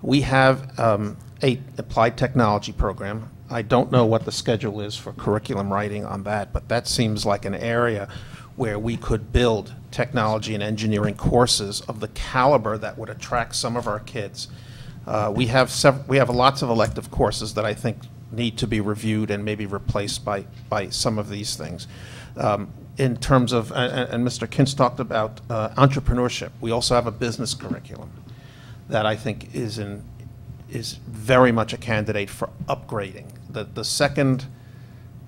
We have a applied technology program. I don't know what the schedule is for curriculum writing on that, but that seems like an area where we could build technology and engineering courses of the caliber that would attract some of our kids. We have lots of elective courses that I think need to be reviewed and maybe replaced by some of these things. In terms of, and Mr. Kintz talked about entrepreneurship. We also have a business curriculum that I think is very much a candidate for upgrading. The second,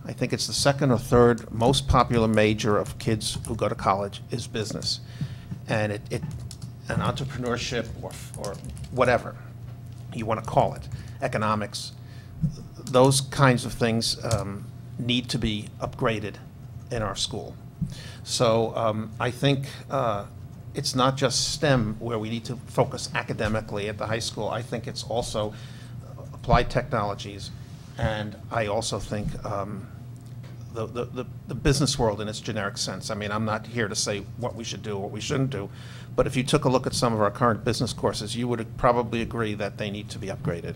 I think it's the second or third most popular major of kids who go to college is business. And an entrepreneurship or whatever you want to call it, economics, those kinds of things need to be upgraded in our school. So I think it's not just STEM where we need to focus academically at the high school. I think it's also applied technologies, and I also think the business world in its generic sense. I mean, I'm not here to say what we should do or what we shouldn't do, but if you took a look at some of our current business courses, you would probably agree that they need to be upgraded.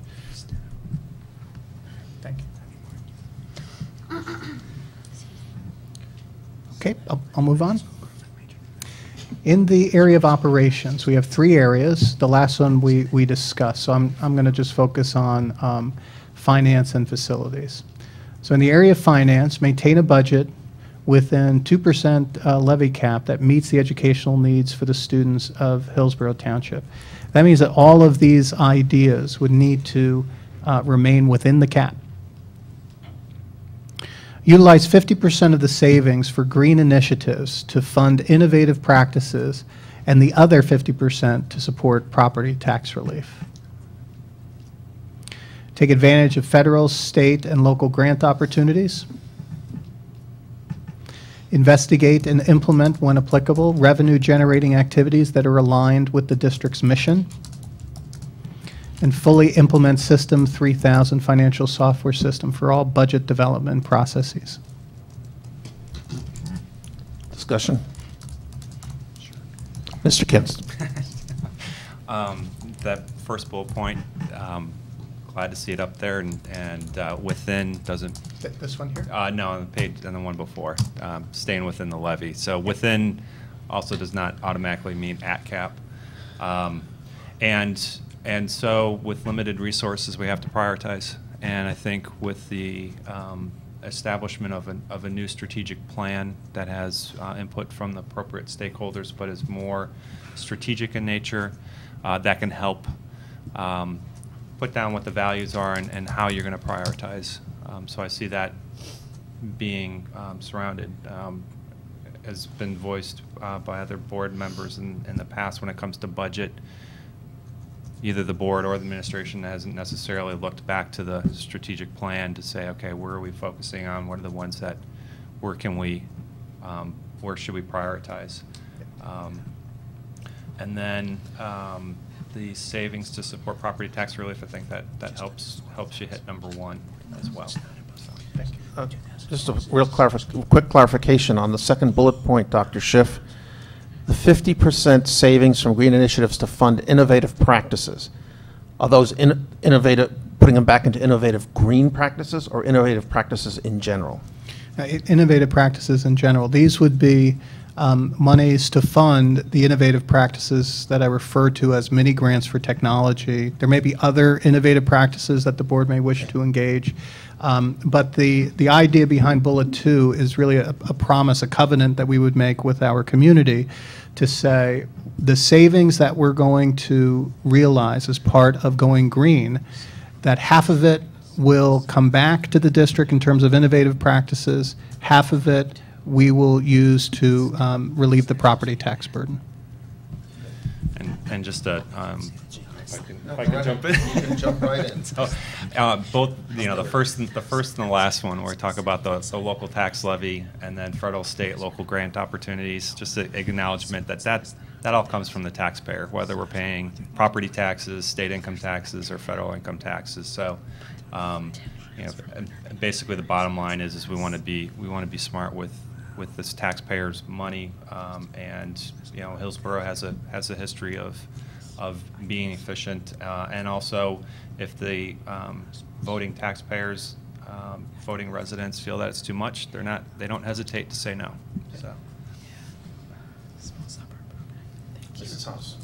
Thank you. Okay, I'll move on. In the area of operations, we have 3 areas. The last one we discussed, so I'm going to just focus on finance and facilities. So in the area of finance, maintain a budget within 2% levy cap that meets the educational needs for the students of Hillsborough Township. That means that all of these ideas would need to remain within the cap. Utilize 50% of the savings for green initiatives to fund innovative practices and the other 50% to support property tax relief. Take advantage of federal, state, and local grant opportunities. Investigate and implement, when applicable, revenue-generating activities that are aligned with the district's mission. And fully implement System 3000 financial software system for all budget development processes. Discussion? Mr. Kintz. That first bullet point, glad to see it up there, and within doesn't. This one here? No, on the page, and the one before, staying within the levy. So within also does not automatically mean at cap. And so with limited resources, we have to prioritize. And I think with the establishment of a new strategic plan that has input from the appropriate stakeholders, but is more strategic in nature, that can help put down what the values are and how you're going to prioritize. So I see that being surrounded, has been voiced by other board members in the past when it comes to budget. Either the board or the administration hasn't necessarily looked back to the strategic plan to say, okay, where are we focusing on? What are the ones that, where should we prioritize? And then the savings to support property tax relief, I think that helps you hit number 1 as well. So, thank you. Just a quick clarification on the second bullet point, Dr. Schiff. The 50% savings from green initiatives to fund innovative practices, are those innovative, putting them back into innovative green practices or innovative practices in general? Innovative practices in general. These would be monies to fund the innovative practices that I refer to as mini grants for technology. There may be other innovative practices that the board may wish to engage. But the idea behind bullet 2 is really a promise, a covenant that we would make with our community to say the savings that we're going to realize as part of going green, that half of it will come back to the district in terms of innovative practices, half of it we will use to relieve the property tax burden. And just a if I can jump in. You can jump right in. So, both, the first and the last one, where we talk about the local tax levy and then federal, state, local grant opportunities, just an acknowledgement that all comes from the taxpayer, whether we're paying property taxes, state income taxes, or federal income taxes. So, basically the bottom line is we want to be smart with this taxpayers' money, and Hillsborough has a history of being efficient, and also if the voting taxpayers, voting residents feel that it's too much, they don't hesitate to say no. So. Mrs. House.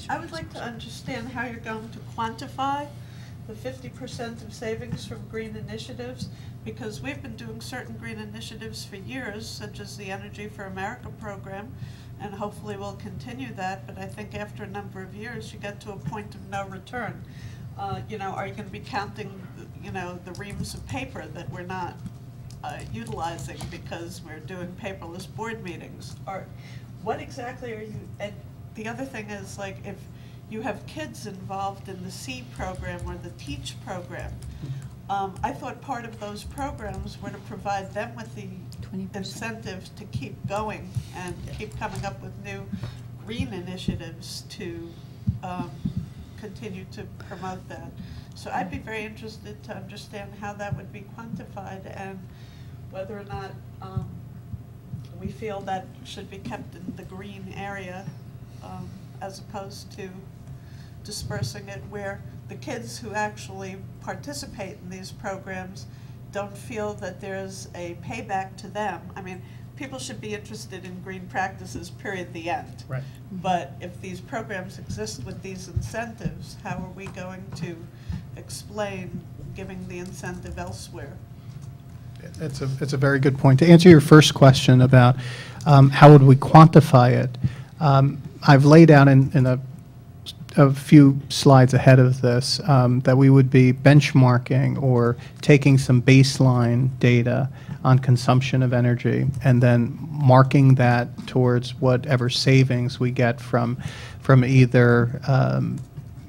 I would like to understand how you're going to quantify the 50% of savings from green initiatives, because we've been doing certain green initiatives for years, such as the Energy for America program, and hopefully we'll continue that, but I think after a number of years, you get to a point of no return. You know, are you going to be counting, you know, the reams of paper that we're not utilizing because we're doing paperless board meetings? Or what exactly are you, and the other thing is, like, if you have kids involved in the C program or the Teach program, I thought part of those programs were to provide them with the 20%. incentive to keep going and keep coming up with new green initiatives to continue to promote that. So I'd be very interested to understand how that would be quantified and whether or not we feel that should be kept in the green area as opposed to dispersing it where the kids who actually participate in these programs don't feel that there's a payback to them. I mean, people should be interested in green practices, period, the end. Right. But if these programs exist with these incentives, how are we going to explain giving the incentive elsewhere? It's a very good point. To answer your first question about how would we quantify it, I've laid out in a few slides ahead of this that we would be benchmarking or taking some baseline data on consumption of energy and then marking that towards whatever savings we get from either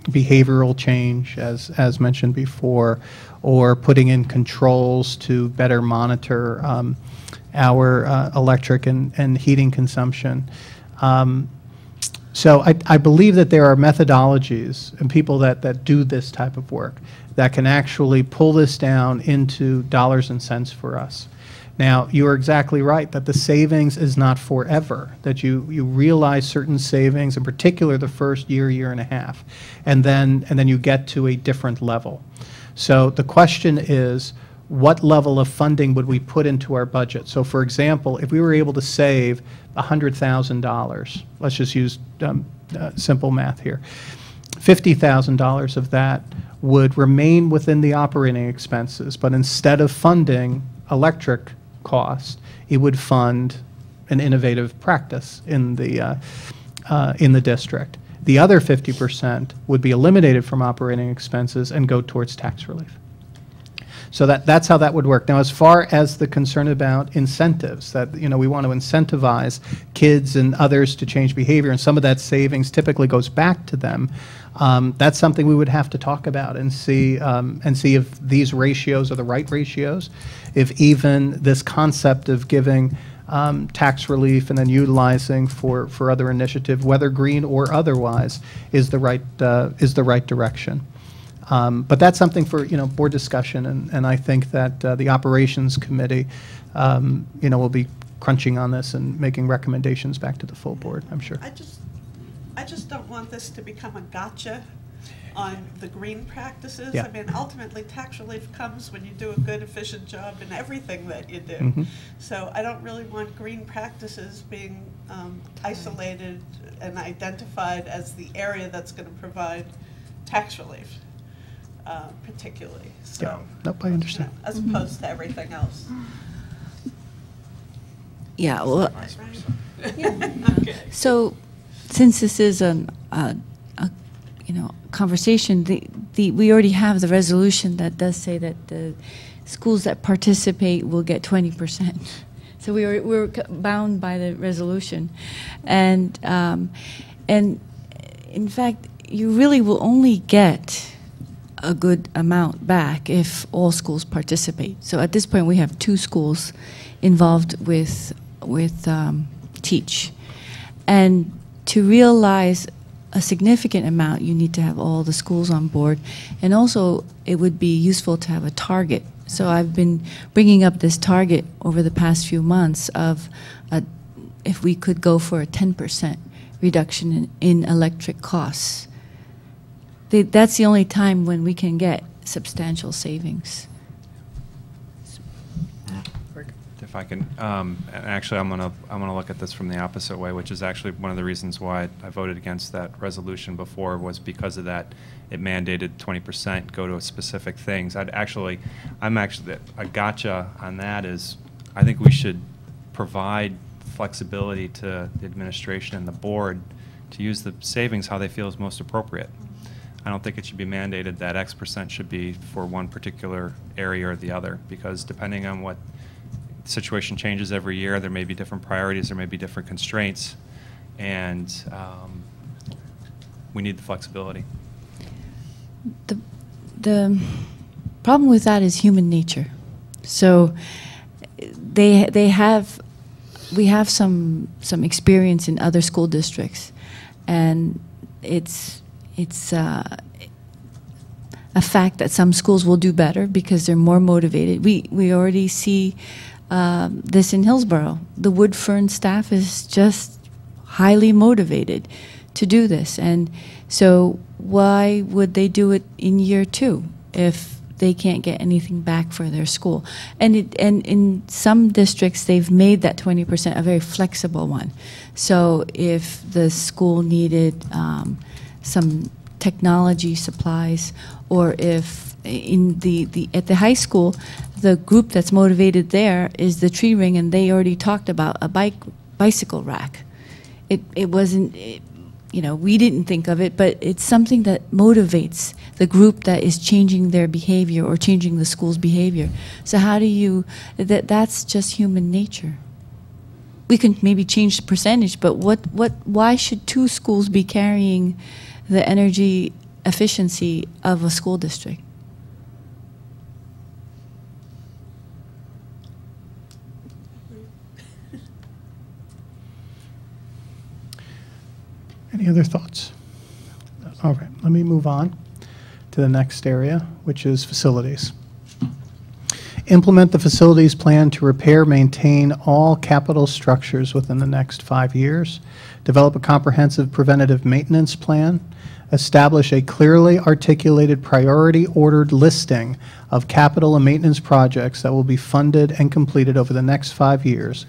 behavioral change, as mentioned before, or putting in controls to better monitor our electric and heating consumption. So I believe that there are methodologies and people that do this type of work that can actually pull this down into dollars and cents for us. Now, you are exactly right that the savings is not forever, that you realize certain savings, in particular the first year and a half, and then you get to a different level. So the question is, what level of funding would we put into our budget? So for example, if we were able to save $100,000, let's just use simple math here, $50,000 of that would remain within the operating expenses, but instead of funding electric cost, it would fund an innovative practice in the district. The other 50% would be eliminated from operating expenses and go towards tax relief. So that's how that would work. Now, as far as the concern about incentives, that we want to incentivize kids and others to change behavior, and some of that savings typically goes back to them. That's something we would have to talk about and see if these ratios are the right ratios, if even this concept of giving tax relief and then utilizing for other initiative, whether green or otherwise, is the right direction. But that's something for board discussion, and I think that the operations committee will be crunching on this and making recommendations back to the full board, I'm sure. I just don't want this to become a gotcha on the green practices. Yeah. I mean, ultimately, tax relief comes when you do a good, efficient job in everything that you do. Mm-hmm. So I don't really want green practices being isolated and identified as the area that's going to provide tax relief, particularly. So, Yeah. Nope, I understand. as opposed to everything else. Yeah, well, Right? Okay. so since this is a conversation, we already have the resolution that does say that the schools that participate will get 20%. So we're bound by the resolution, and in fact, you really will only get a good amount back if all schools participate. So at this point, we have 2 schools involved with Teach, and to realize a significant amount, you need to have all the schools on board, and also it would be useful to have a target. So I've been bringing up this target over the past few months of if we could go for a 10% reduction in electric costs. That's the only time when we can get substantial savings. Very good. If I can, and actually, I'm gonna look at this from the opposite way, which is actually one of the reasons why I voted against that resolution before, was because of that. It mandated 20% go to specific things. I'm actually a gotcha on that is, I think we should provide flexibility to the administration and the board to use the savings how they feel is most appropriate. I don't think it should be mandated that X percent should be for one particular area or the other, because depending on what the situation changes every year, there may be different priorities, there may be different constraints, and we need the flexibility. The problem with that is human nature. So we have some experience in other school districts, and it's a fact that some schools will do better because they're more motivated. We already see this in Hillsborough. The Woodfern staff is just highly motivated to do this, and so why would they do it in year 2 if they can't get anything back for their school? And in some districts, they've made that 20% a very flexible one. So if the school needed some technology supplies, or if at the high school, the group that's motivated there is the tree ring, and they already talked about a bicycle rack. It wasn't. We didn't think of it, but it's something that motivates the group that is changing their behavior or changing the school's behavior. So how do you, that's just human nature. We can maybe change the percentage, but why should 2 schools be carrying the energy efficiency of a school district? Any other thoughts? All right, let me move on to the next area, which is facilities. Implement the facilities plan to repair, maintain all capital structures within the next 5 years. Develop a comprehensive preventative maintenance plan. Establish a clearly articulated priority ordered listing of capital and maintenance projects that will be funded and completed over the next 5 years.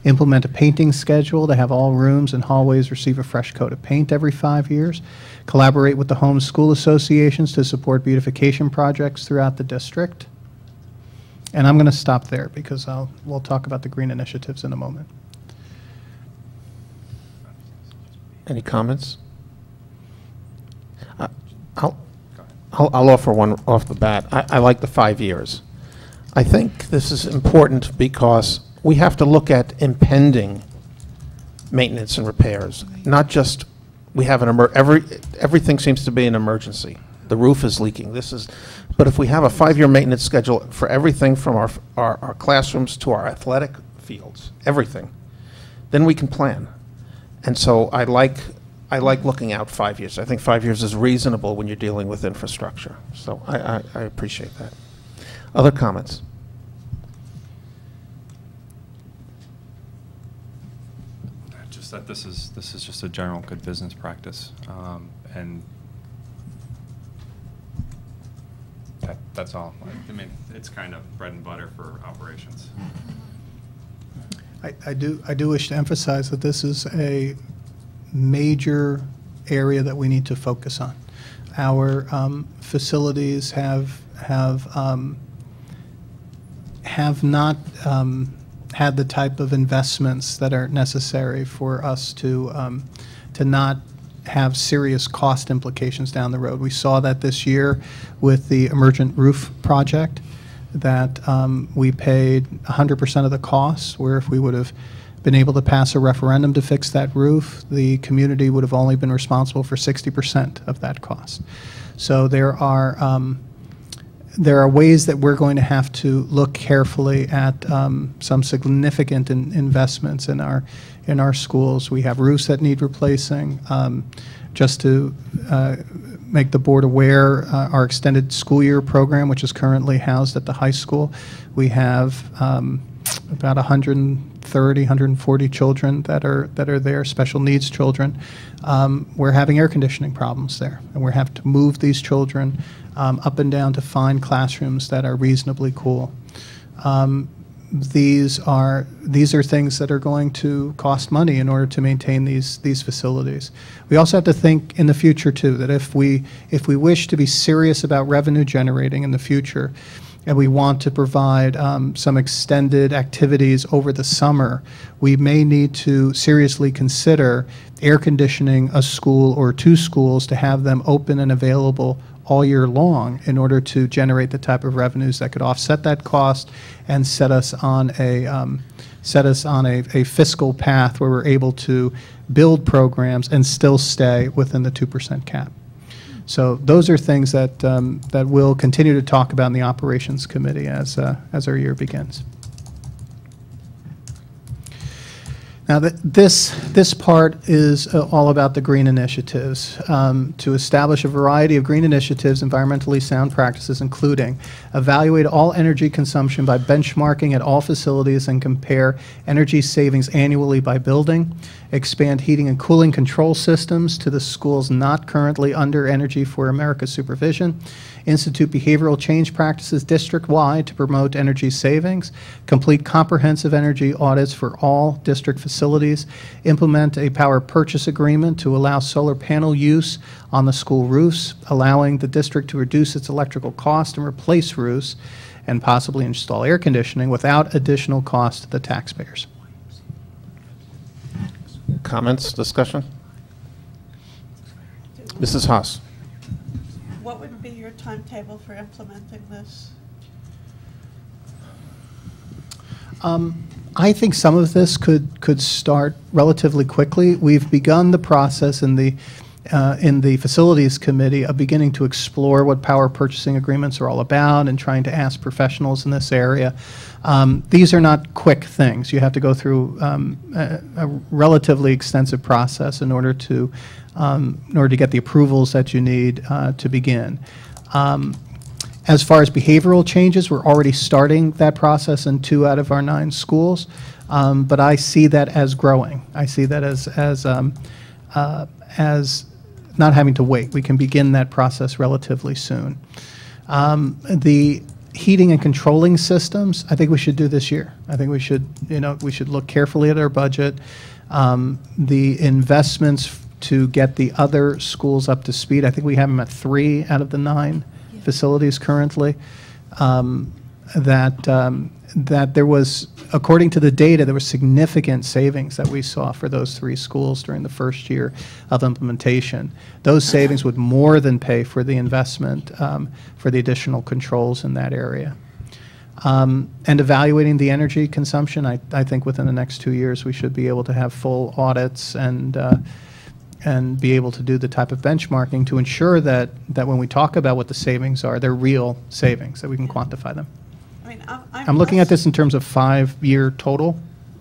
Implement a painting schedule to have all rooms and hallways receive a fresh coat of paint every 5 years. Collaborate with the home school associations to support beautification projects throughout the district. And I'm going to stop there because we'll talk about the green initiatives in a moment. Any comments? I'll offer one off the bat. I like the 5 years. I think this is important because we have to look at impending maintenance and repairs, not just we have everything seems to be an emergency. The roof is leaking. But if we have a 5-year maintenance schedule for everything from our classrooms to our athletic fields, everything, then we can plan. And so I like looking out 5 years. I think 5 years is reasonable when you're dealing with infrastructure. So I appreciate that. Other comments? Just that this is just a general good business practice, and that's all. I mean, it's kind of bread and butter for operations. I do wish to emphasize that this is a major area that we need to focus on. Our facilities have not had the type of investments that are necessary for us to not have serious cost implications down the road. We saw that this year with the emergent roof project, that we paid 100% of the costs, where if we would have been able to pass a referendum to fix that roof, the community would have only been responsible for 60% of that cost. So there are ways that we're going to have to look carefully at some significant investments in our schools. We have roofs that need replacing. Just to make the board aware, our extended school year program, which is currently housed at the high school, we have about 130, 140 children that are there, special needs children. We're having air conditioning problems there, and we have to move these children up and down to find classrooms that are reasonably cool. these are things that are going to cost money in order to maintain these facilities. We also have to think in the future too, that if we wish to be serious about revenue generating in the future, and we want to provide some extended activities over the summer, we may need to seriously consider air conditioning a school or two schools to have them open and available all year long in order to generate the type of revenues that could offset that cost and set us on a fiscal path where we're able to build programs and still stay within the 2% cap. So those are things that that we'll continue to talk about in the operations committee as our year begins. Now, this part is all about the green initiatives, to establish a variety of green initiatives, environmentally sound practices, including evaluate all energy consumption by benchmarking at all facilities and compare energy savings annually by building, expand heating and cooling control systems to the schools not currently under Energy for America supervision, institute behavioral change practices district-wide to promote energy savings, complete comprehensive energy audits for all district facilities, implement a power purchase agreement to allow solar panel use on the school roofs, allowing the district to reduce its electrical cost and replace roofs, and possibly install air conditioning without additional cost to the taxpayers. Comments, discussion? Mrs. Haas. What would be your timetable for implementing this? I think some of this could start relatively quickly. We've begun the process in the facilities committee of beginning to explore what power purchasing agreements are all about and trying to ask professionals in this area. These are not quick things. You have to go through a relatively extensive process in order to get the approvals that you need to begin. As far as behavioral changes, we're already starting that process in 2 out of our 9 schools, but I see that as growing. I see that as not having to wait. We can begin that process relatively soon. The heating and controlling systems, I think we should do this year. I think we should look carefully at our budget. The investments to get the other schools up to speed, I think we have them at 3 out of the 9 facilities currently. That there was, according to the data, there was significant savings that we saw for those 3 schools during the first year of implementation. Those savings would more than pay for the investment for the additional controls in that area. And evaluating the energy consumption, I think within the next 2 years we should be able to have full audits and be able to do the type of benchmarking to ensure that when we talk about what the savings are, they're real savings, that we can quantify them. I mean, I'm looking at this in terms of 5-year total,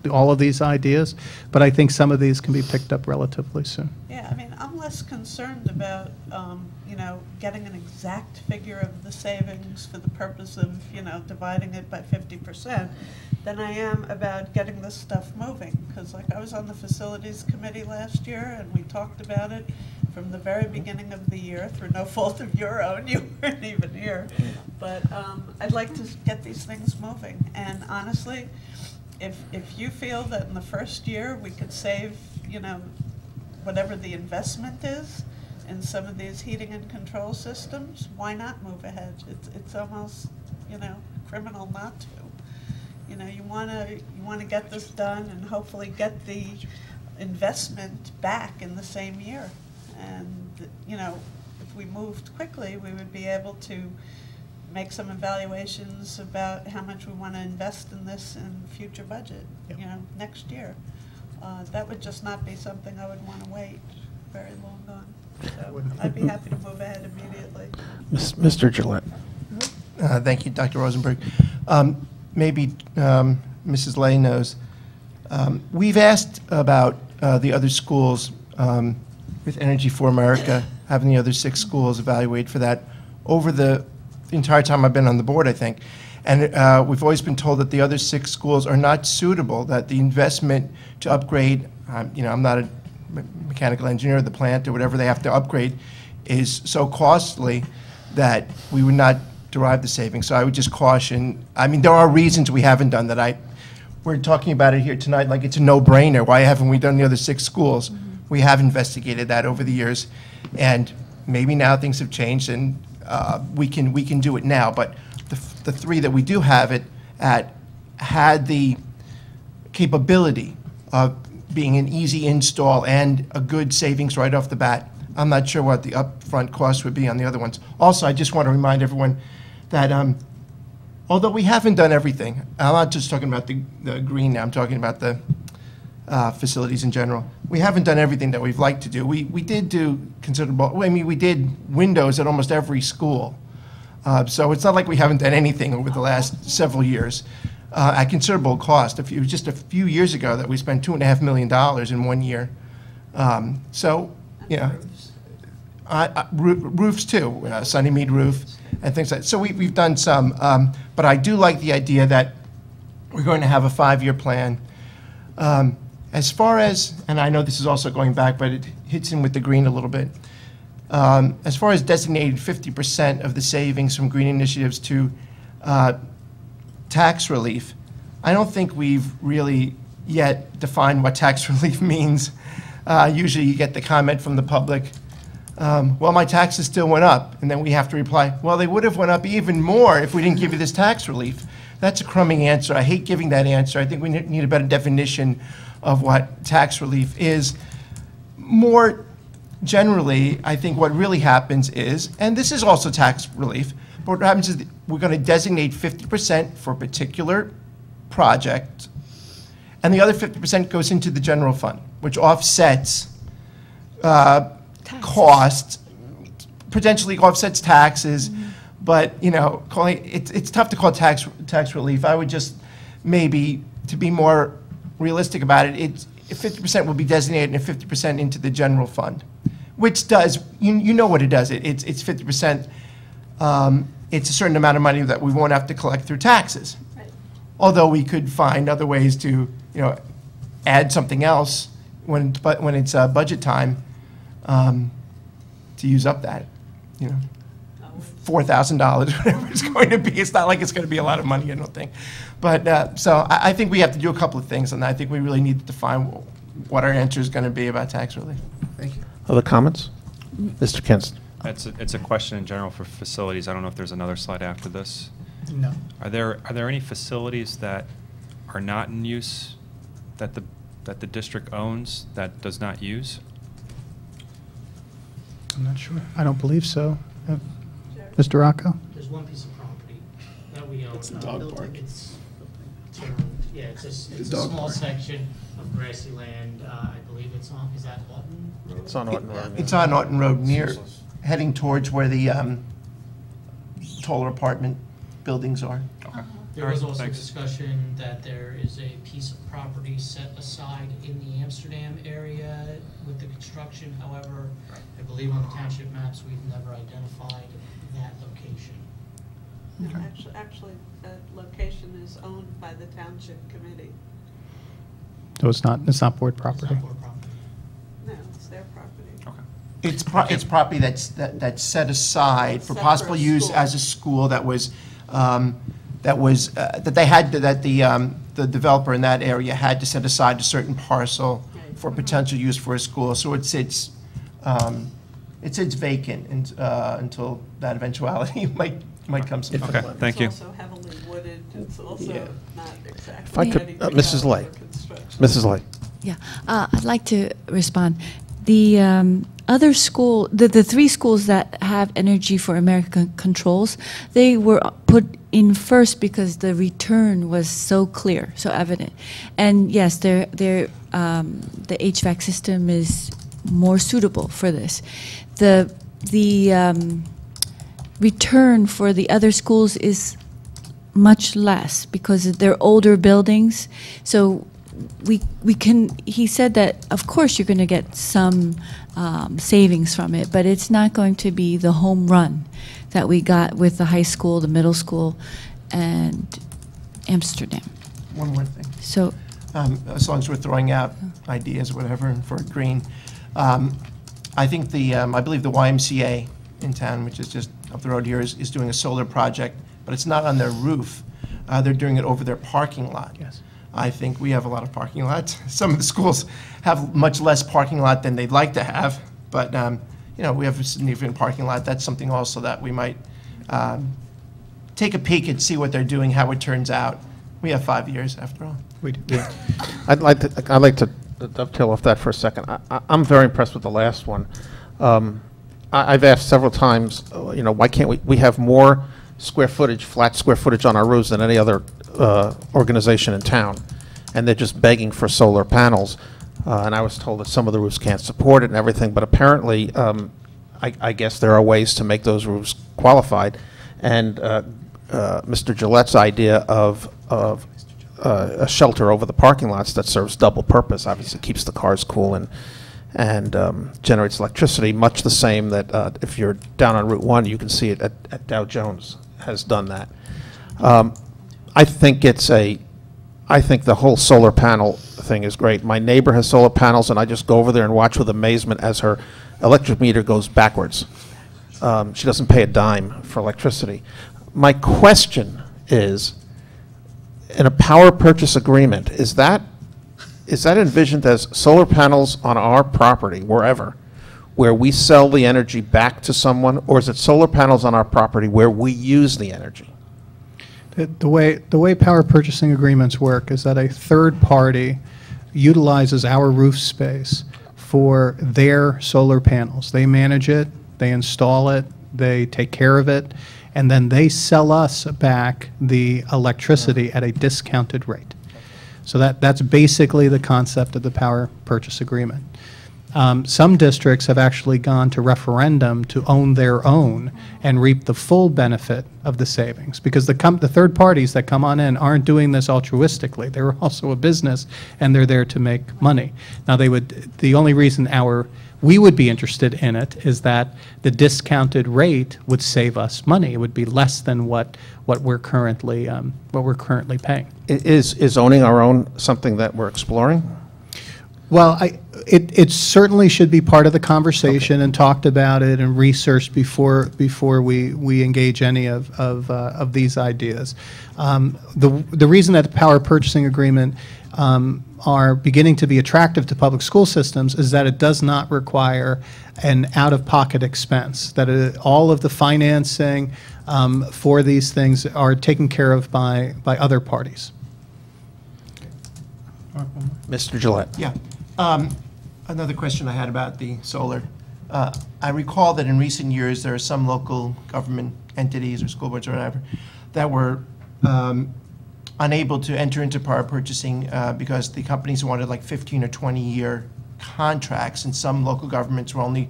all of these ideas, but I think some of these can be picked up relatively soon. Yeah, I mean, I'm less concerned about, getting an exact figure of the savings for the purpose of, dividing it by 50% than I am about getting this stuff moving. Because, I was on the facilities committee last year, and we talked about it from the very beginning of the year, through no fault of your own. You weren't even here. But I'd like to get these things moving. And honestly, if you feel that in the first year we could save, whatever the investment is in some of these heating and control systems, why not move ahead? It's almost, criminal not to. You want to get this done and hopefully get the investment back in the same year. And, if we moved quickly, we would be able to make some evaluations about how much we want to invest in this in future budget, next year. That would just not be something I would want to wait very long on. So I'd be happy to move ahead immediately. Mr. Gillette. Thank you, Dr. Rosenberg. Maybe Mrs. Lay knows. We've asked about the other schools with Energy for America, having the other 6 schools evaluate for that over the entire time I've been on the board, I think. And we've always been told that the other 6 schools are not suitable, that the investment to upgrade, I'm not a mechanical engineer of the plant or whatever they have to upgrade, is so costly that we would not derive the savings. So I would just caution, I mean, there are reasons we haven't done that. We're talking about it here tonight like it's a no-brainer. Why haven't we done the other 6 schools? We have investigated that over the years, and maybe now things have changed and we can do it now. But the 3 that we do have it at had the capability of being an easy install and a good savings right off the bat. I'm not sure what the upfront cost would be on the other ones. Also, I just want to remind everyone that although we haven't done everything, I'm not just talking about the green now, I'm talking about the facilities in general. We haven't done everything that we'd like to do. We did do considerable, I mean, we did windows at almost every school. So it's not like we haven't done anything over the last several years at considerable cost. It was just a few years ago that we spent $2.5 million in 1 year. So, you know, roofs too, Sunnymead roof and things like that. So we've done some, but I do like the idea that we're going to have a 5-year plan. As far as, and I know this is also going back, but it hits in with the green a little bit. As far as designated 50% of the savings from green initiatives to tax relief, I don't think we've really yet defined what tax relief means. Usually you get the comment from the public, well, my taxes still went up, and then we have to reply, well, they would have went up even more if we didn't give you this tax relief. That's a crummy answer. I hate giving that answer. I think we need a better definition of what tax relief is. More generally, I think what really happens is, and this is also tax relief, but what happens is we're going to designate 50% for a particular project, and the other 50% goes into the general fund, which offsets costs, potentially offsets taxes, but, you know, it's tough to call tax relief. I would just maybe, to be more realistic about it, 50% will be designated and 50% into the general fund, which does, you know what it does. It's 50%, it's a certain amount of money that we won't have to collect through taxes. Right. Although we could find other ways to, you know, add something else when it's budget time to use up that, you know, $4,000, whatever it's going to be. It's not like it's going to be a lot of money, I don't think. But so I think we have to do a couple of things, and I think we really need to define what our answer is going to be about tax relief. Thank you. Other comments? Mr. Kinston. It's a question in general for facilities. I don't know if there's another slide after this. No. Are there any facilities that are not in use that the district owns that does not use? I'm not sure. I don't believe so. Mr. Rocco? There's one piece of property that we own. It's a dog park. It's a small section of grassy land. I believe it's on, is that Lawton Road? It's on Norton Road. It's on Norton Road, heading towards where the taller apartment buildings are. Okay. There was also discussion that there is a piece of property set aside in the Amsterdam area with the construction. However, I believe on the township maps, we've never identified that location. No, actually, that location is owned by the township committee. So it's not board property? It's not board property. No, it's their property. Okay. It's property that's set aside for Set possible for a use school. as a school that the developer in that area had to set aside a certain parcel Right. for potential use for a school. So it sits vacant until that eventuality might come sometime. Okay, thank you. It's also heavily wooded. It's also Yeah. not exactly. If I could, ready Mrs. for Lay. construction. Mrs. Lay. Yeah, I'd like to respond. The other school, the 3 schools that have Energy for America controls, they were put in first because the return was so clear, so evident. And yes, the HVAC system is more suitable for this. The return for the other schools is much less because they're older buildings. So we can, he said that of course you're going to get some savings from it, but it's not going to be the home run that we got with the high school, the middle school, and Amsterdam. One more thing. So As long as we're throwing out ideas or whatever for green, I think I believe the YMCA in town, which is just up the road here is doing a solar project, but it's not on their roof. They're doing it over their parking lot. Yes. I think we have a lot of parking lots. Some of the schools have much less parking lot than they'd like to have, but you know, we have a significant parking lot. That's something also that we might take a peek and see what they're doing, how it turns out. We have 5 years after all. We do. Yeah. I'd like to dovetail off that for a second. I'm very impressed with the last one. I've asked several times, you know, why can't we have more square footage, flat square footage on our roofs than any other organization in town? And they're just begging for solar panels. And I was told that some of the roofs can't support it and everything, but apparently, I guess there are ways to make those roofs qualified. And Mr. Gillette's idea of a shelter over the parking lots that serves double purpose, obviously keeps the cars cool and generates electricity, much the same that if you're down on Route 1, you can see it at Dow Jones has done that. I think the whole solar panel thing is great. My neighbor has solar panels, and I just go over there and watch with amazement as her electric meter goes backwards. She doesn't pay a dime for electricity. My question is, in a power purchase agreement, is that envisioned as solar panels on our property, wherever, where we sell the energy back to someone, or is it solar panels on our property where we use the energy? The way power purchasing agreements work is that a third party utilizes our roof space for their solar panels. They manage it, they install it, they take care of it, and then they sell us back the electricity at a discounted rate. So that's basically the concept of the power purchase agreement. Some districts have actually gone to referendum to own their own and reap the full benefit of the savings, because the third parties that come on in aren't doing this altruistically. They're also a business, and they're there to make money. Now, the only reason we would be interested in it is that the discounted rate would save us money. It would be less than what we're currently paying. Is owning our own something that we're exploring? Well, it certainly should be part of the conversation and talked about it and researched before we engage any of these ideas. The reason that the power purchasing agreement are beginning to be attractive to public school systems is that it does not require an out-of-pocket expense, that all of the financing for these things are taken care of by other parties. Mr. Gillette. Yeah. Another question I had about the solar. I recall that in recent years there are some local government entities or school boards or whatever that were unable to enter into power purchasing because the companies wanted like 15 or 20-year contracts, and some local governments were only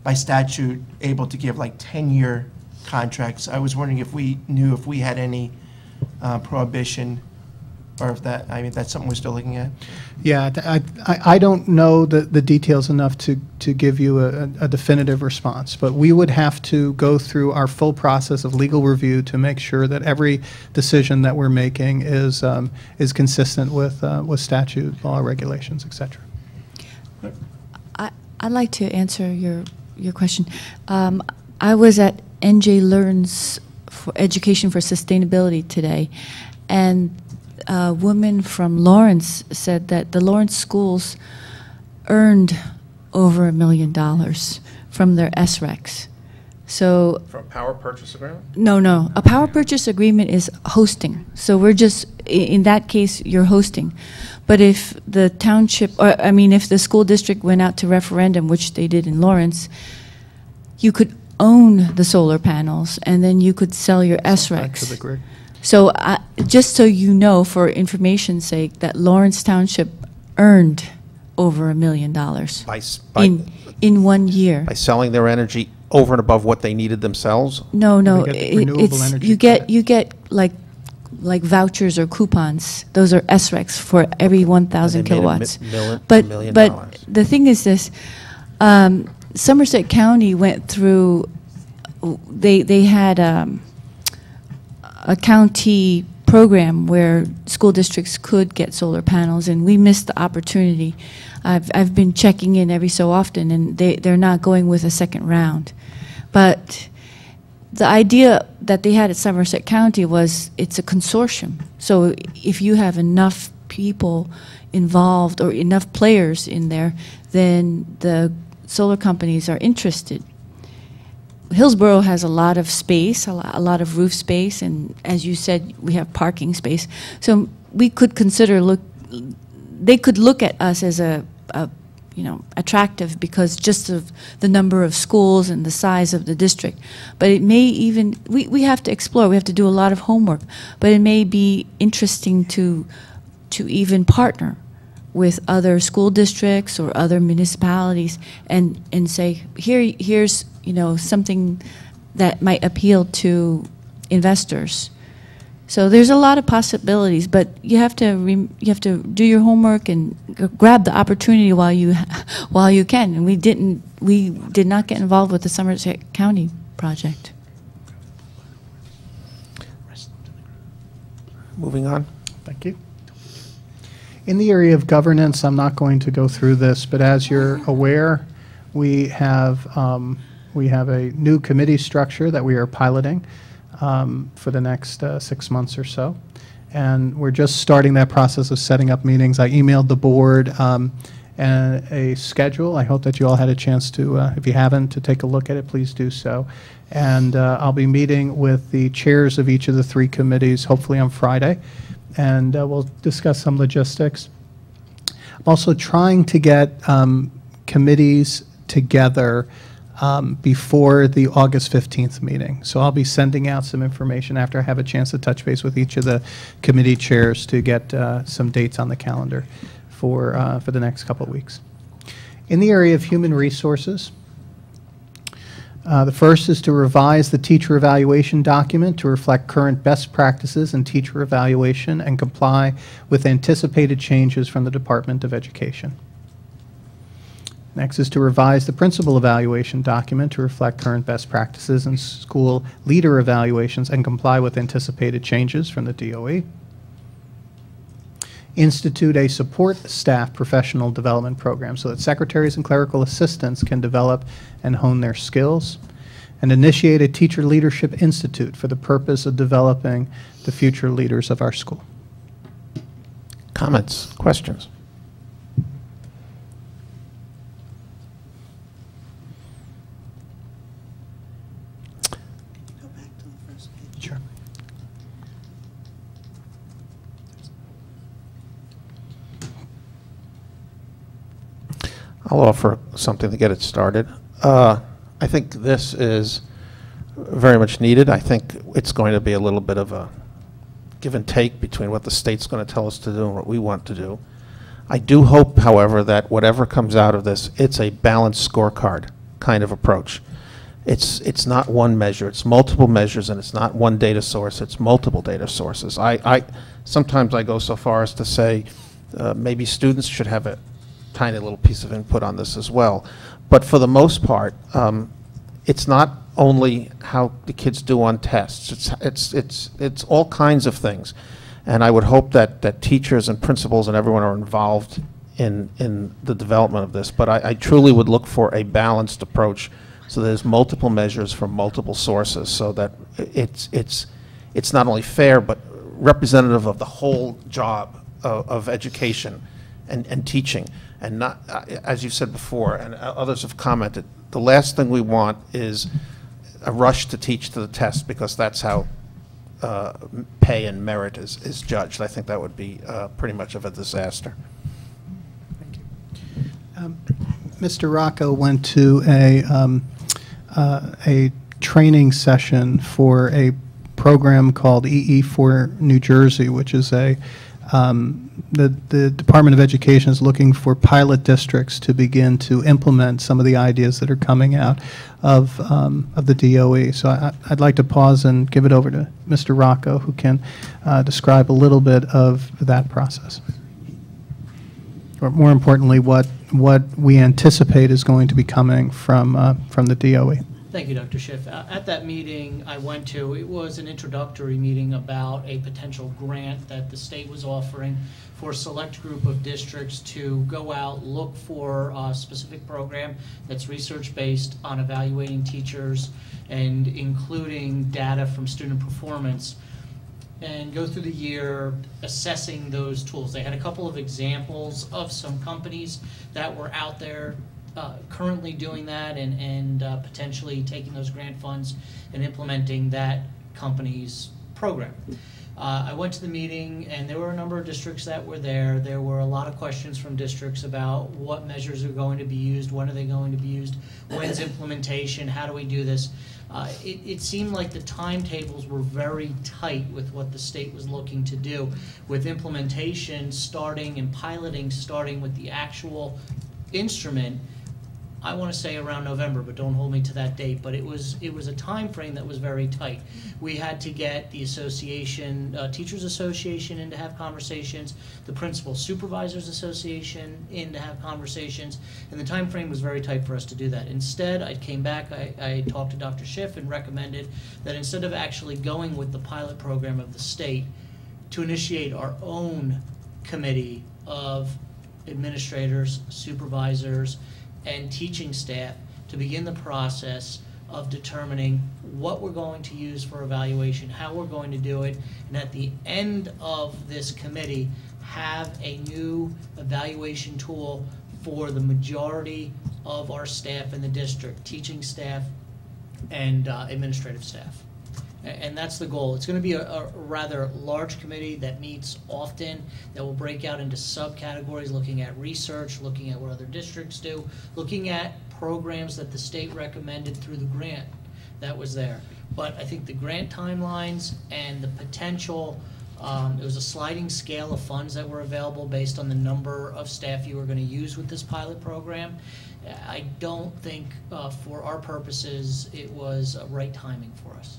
by statute able to give like 10-year contracts. I was wondering if we knew if we had any prohibition, or if that's something we're still looking at. Yeah, I don't know the details enough to give you a definitive response, but we would have to go through our full process of legal review to make sure that every decision that we're making is consistent with statute, law, regulations, etc. I'd like to answer your question. I was at NJ Learns for Education for Sustainability today, and a woman from Lawrence said that the Lawrence schools earned over $1 million from their SRECs. So For a power purchase agreement? No. A power purchase agreement is hosting. So we're just, in that case, you're hosting. But if the township, if the school district went out to referendum, which they did in Lawrence, you could own the solar panels, and then you could sell your SRECs. To the grid. So just so you know, for information's sake, that Lawrence Township earned over $1 million in 1 year. By selling their energy over and above what they needed themselves? No, We get renewable energy you get like vouchers or coupons. Those are SRECs for every 1,000 And they made kilowatts. $1 million. But the thing is this: Somerset County went through. They had a county program where school districts could get solar panels, and we missed the opportunity. I've been checking in every so often, and they're not going with a second round. But the idea that they had at Somerset County was it's a consortium. So if you have enough people involved or enough players in there, then the solar companies are interested. Hillsborough has a lot of space, a lot of roof space, and as you said, we have parking space. So we could consider they could look at us as a attractive because just of the number of schools and the size of the district. But it may even, we have to explore, we have to do a lot of homework, but it may be interesting to even partner with other school districts or other municipalities and say, here's something that might appeal to investors. So there's a lot of possibilities, but you have to do your homework and grab the opportunity while you can. And we did not get involved with the Somerset County project. Moving on. Thank you. In the area of governance, I'm not going to go through this, but as you're aware, we have a new committee structure that we are piloting for the next 6 months or so. And we're just starting that process of setting up meetings. I emailed the board and a schedule. I hope that you all had a chance to, if you haven't, to take a look at it, please do so. And I'll be meeting with the chairs of each of the 3 committees, hopefully on Friday, and we'll discuss some logistics. I'm also trying to get committees together before the August 15th meeting. So I'll be sending out some information after I have a chance to touch base with each of the committee chairs to get some dates on the calendar for the next couple of weeks. In the area of human resources, the first is to revise the teacher evaluation document to reflect current best practices in teacher evaluation and comply with anticipated changes from the Department of Education. Next is to revise the principal evaluation document to reflect current best practices in school leader evaluations and comply with anticipated changes from the DOE. Institute a support staff professional development program so that secretaries and clerical assistants can develop and hone their skills. And initiate a teacher leadership institute for the purpose of developing the future leaders of our school. Comments, questions? Sure. I'll offer something to get it started. I think this is very much needed. I think it's going to be a little bit of a give and take between what the state's going to tell us to do and what we want to do. I do hope, however, that whatever comes out of this, it's a balanced scorecard kind of approach. It's not one measure, it's multiple measures, and it's not one data source, it's multiple data sources. Sometimes I go so far as to say maybe students should have a tiny little piece of input on this as well. But for the most part, it's not only how the kids do on tests. It's all kinds of things. And I would hope that teachers and principals and everyone are involved in the development of this. But I truly would look for a balanced approach so there's multiple measures from multiple sources so that it's not only fair but representative of the whole job of education and teaching. And not, as you said before, and others have commented, the last thing we want is a rush to teach to the test because that's how pay and merit is judged. I think that would be pretty much of a disaster. Thank you. Mr. Rocco went to a training session for a program called EE for New Jersey, which is the Department of Education is looking for pilot districts to begin to implement some of the ideas that are coming out of the DOE. So I'd like to pause and give it over to Mr. Rocco, who can describe a little bit of that process. Or more importantly, what we anticipate is going to be coming from the DOE. Thank you, Dr. Schiff. At that meeting I went to, it was an introductory meeting about a potential grant that the state was offering for a select group of districts to go out, look for a specific program that's research-based on evaluating teachers and including data from student performance, and go through the year assessing those tools. They had a couple of examples of some companies that were out there currently doing that and potentially taking those grant funds and implementing that company's program. I went to the meeting and there were a number of districts that were there. There were a lot of questions from districts about what measures are going to be used, when are they going to be used, when's implementation, how do we do this? It seemed like the timetables were very tight with what the state was looking to do, with implementation starting and piloting starting with the actual instrument. I want to say around November, but don't hold me to that date. But it was a time frame that was very tight. We had to get the association, Teachers Association, in to have conversations, the Principal Supervisors Association in to have conversations, and the time frame was very tight for us to do that. Instead, I came back, I talked to Dr. Schiff and recommended that instead of actually going with the pilot program of the state, to initiate our own committee of administrators, supervisors, and teaching staff to begin the process of determining what we're going to use for evaluation, how we're going to do it, and at the end of this committee, have a new evaluation tool for the majority of our staff in the district, teaching staff and administrative staff. And that's the goal. It's going to be a rather large committee that meets often, that will break out into subcategories, looking at research, looking at what other districts do, looking at programs that the state recommended through the grant that was there. But I think the grant timelines and the potential, it was a sliding scale of funds that were available based on the number of staff you were going to use with this pilot program. I don't think, for our purposes, it was right timing for us.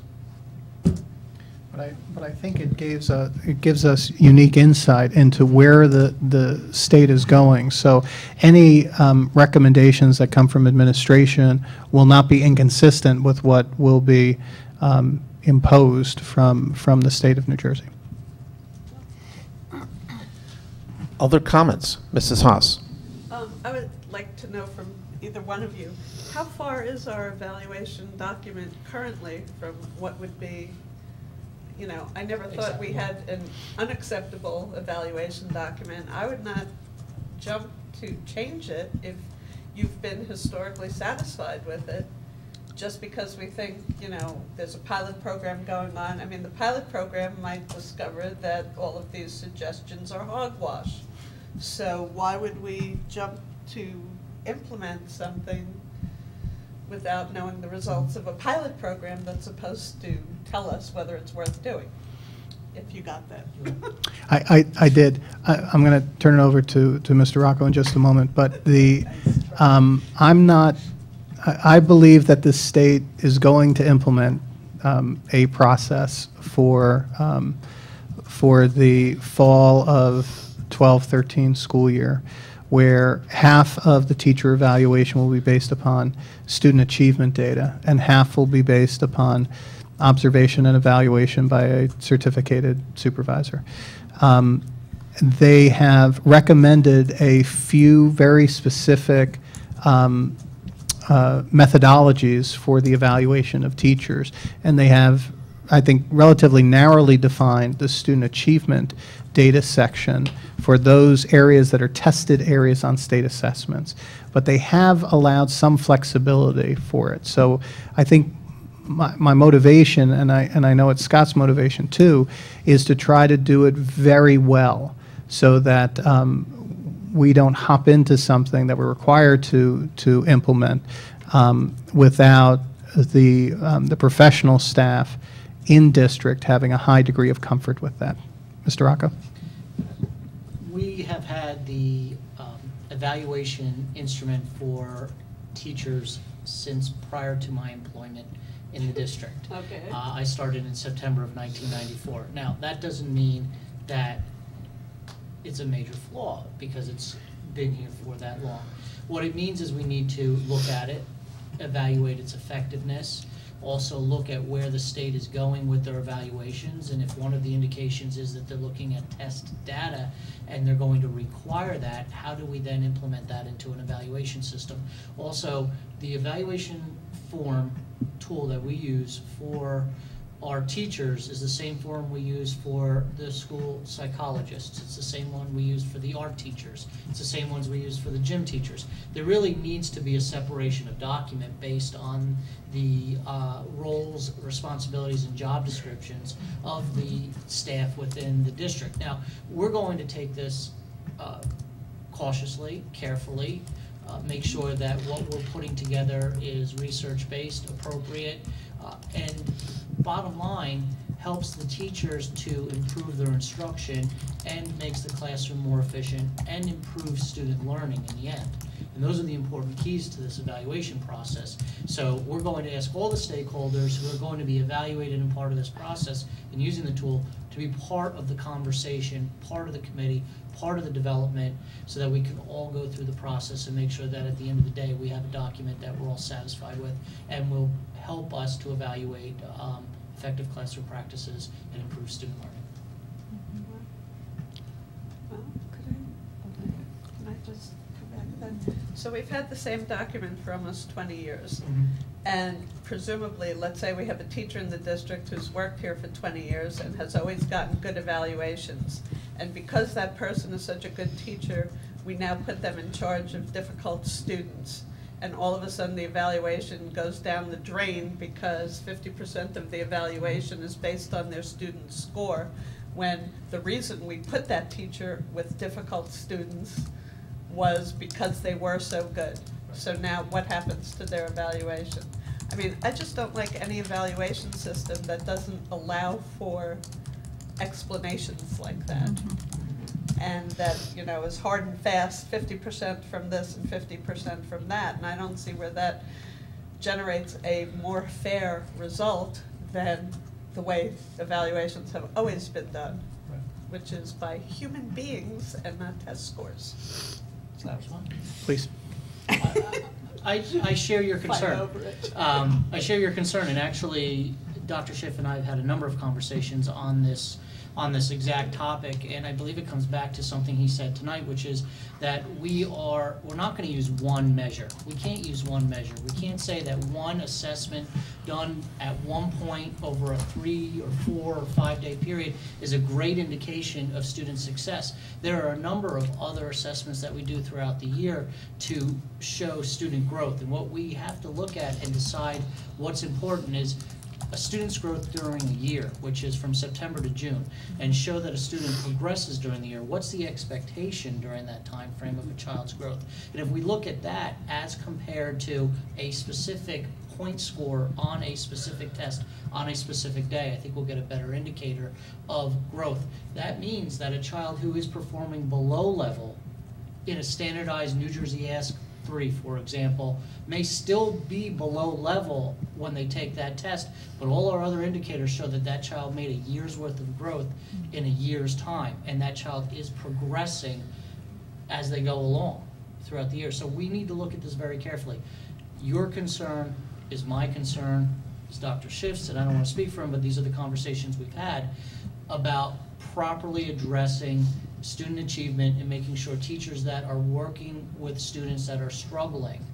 But I think it gives us unique insight into where the state is going. So any recommendations that come from administration will not be inconsistent with what will be imposed from the state of New Jersey. Other comments? Mrs. Haas. I would like to know from either one of you, how far is our evaluation document currently from what would be, you know, I never thought we had an unacceptable evaluation document. I would not jump to change it if you've been historically satisfied with it, just because we think, you know, there's a pilot program going on. I mean, the pilot program might discover that all of these suggestions are hogwash. So why would we jump to implement something without knowing the results of a pilot program that's supposed to tell us whether it's worth doing? If you got that. I did. I'm going to turn it over to Mr. Rocco in just a moment, but I believe that the state is going to implement a process for the fall of 12-13 school year, where half of the teacher evaluation will be based upon student achievement data, and half will be based upon observation and evaluation by a certificated supervisor. They have recommended a few very specific methodologies for the evaluation of teachers, and they have, I think, relatively narrowly defined the student achievement data section for those areas that are tested areas on state assessments. But they have allowed some flexibility for it. So I think my motivation, and I know it's Scott's motivation too, is to try to do it very well so that we don't hop into something that we're required to implement without the professional staff in district having a high degree of comfort with that. Mr. Rocco? We have had the evaluation instrument for teachers since prior to my employment in the district. Okay. I started in September of 1994. Now, that doesn't mean that it's a major flaw because it's been here for that long. What it means is we need to look at it, evaluate its effectiveness, also look at where the state is going with their evaluations, and if one of the indications is that they're looking at test data and they're going to require that, how do we then implement that into an evaluation system? Also, the evaluation form tool that we use for our teachers is the same form we use for the school psychologists. It's the same one we use for the art teachers. It's the same ones we use for the gym teachers. There really needs to be a separation of document based on the roles, responsibilities, and job descriptions of the staff within the district. Now, we're going to take this cautiously, carefully, make sure that what we're putting together is research-based, appropriate, and bottom line, helps the teachers to improve their instruction and makes the classroom more efficient and improves student learning in the end. And those are the important keys to this evaluation process. So we're going to ask all the stakeholders who are going to be evaluated and part of this process and using the tool to be part of the conversation, part of the committee, part of the development, so that we can all go through the process and make sure that at the end of the day we have a document that we're all satisfied with and will help us to evaluate effective classroom practices and improve student learning. Well, can I just come back then? So we've had the same document for almost 20 years. And presumably, let's say we have a teacher in the district who's worked here for 20 years and has always gotten good evaluations. And because that person is such a good teacher, we now put them in charge of difficult students. And all of a sudden the evaluation goes down the drain because 50% of the evaluation is based on their student score, when the reason we put that teacher with difficult students was because they were so good. So now what happens to their evaluation? I mean, I just don't like any evaluation system that doesn't allow for explanations like that. And that, you know, is hard and fast, 50% from this and 50% from that. And I don't see where that generates a more fair result than the way evaluations have always been done, which is by human beings and not test scores. So, Please. I share your concern. Fight over it. I share your concern, and actually, Dr. Schiff and I have had a number of conversations on this exact topic, and I believe it comes back to something he said tonight, which is that we're not going to use one measure. We can't use one measure. We can't say that one assessment done at one point over a 3 or 4 or 5 day period is a great indication of student success. There are a number of other assessments that we do throughout the year to show student growth, and what we have to look at and decide what's important is a student's growth during a year, which is from September to June, and show that a student progresses during the year. What's the expectation during that time frame of a child's growth? And if we look at that as compared to a specific point score on a specific test on a specific day, I think we'll get a better indicator of growth. That means that a child who is performing below level in a standardized New Jersey Ask 3, for example, may still be below level when they take that test, but all our other indicators show that that child made a year's worth of growth in a year's time, and that child is progressing as they go along throughout the year. So we need to look at this very carefully. Your concern is my concern, is Dr. Schiff's, and I don't want to speak for him, but these are the conversations we've had about properly addressing student achievement and making sure teachers that are working with students that are struggling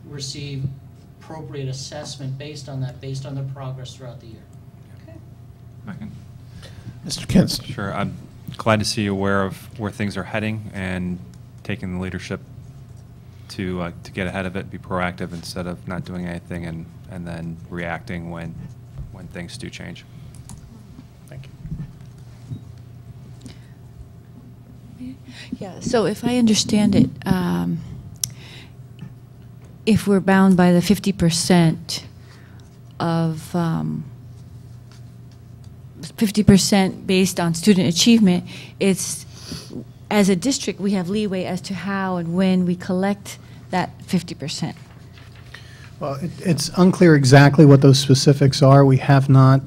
receive appropriate assessment based on that, based on their progress throughout the year. Okay. Mr. Kintz. Sure. I'm glad to see you aware of where things are heading and taking the leadership to get ahead of it, be proactive instead of not doing anything and then reacting when things do change. Thank you. Yeah, so if I understand it, if we're bound by the 50% of 50% based on student achievement, it's, as a district, we have leeway as to how and when we collect that 50%. Well, it's unclear exactly what those specifics are. We have not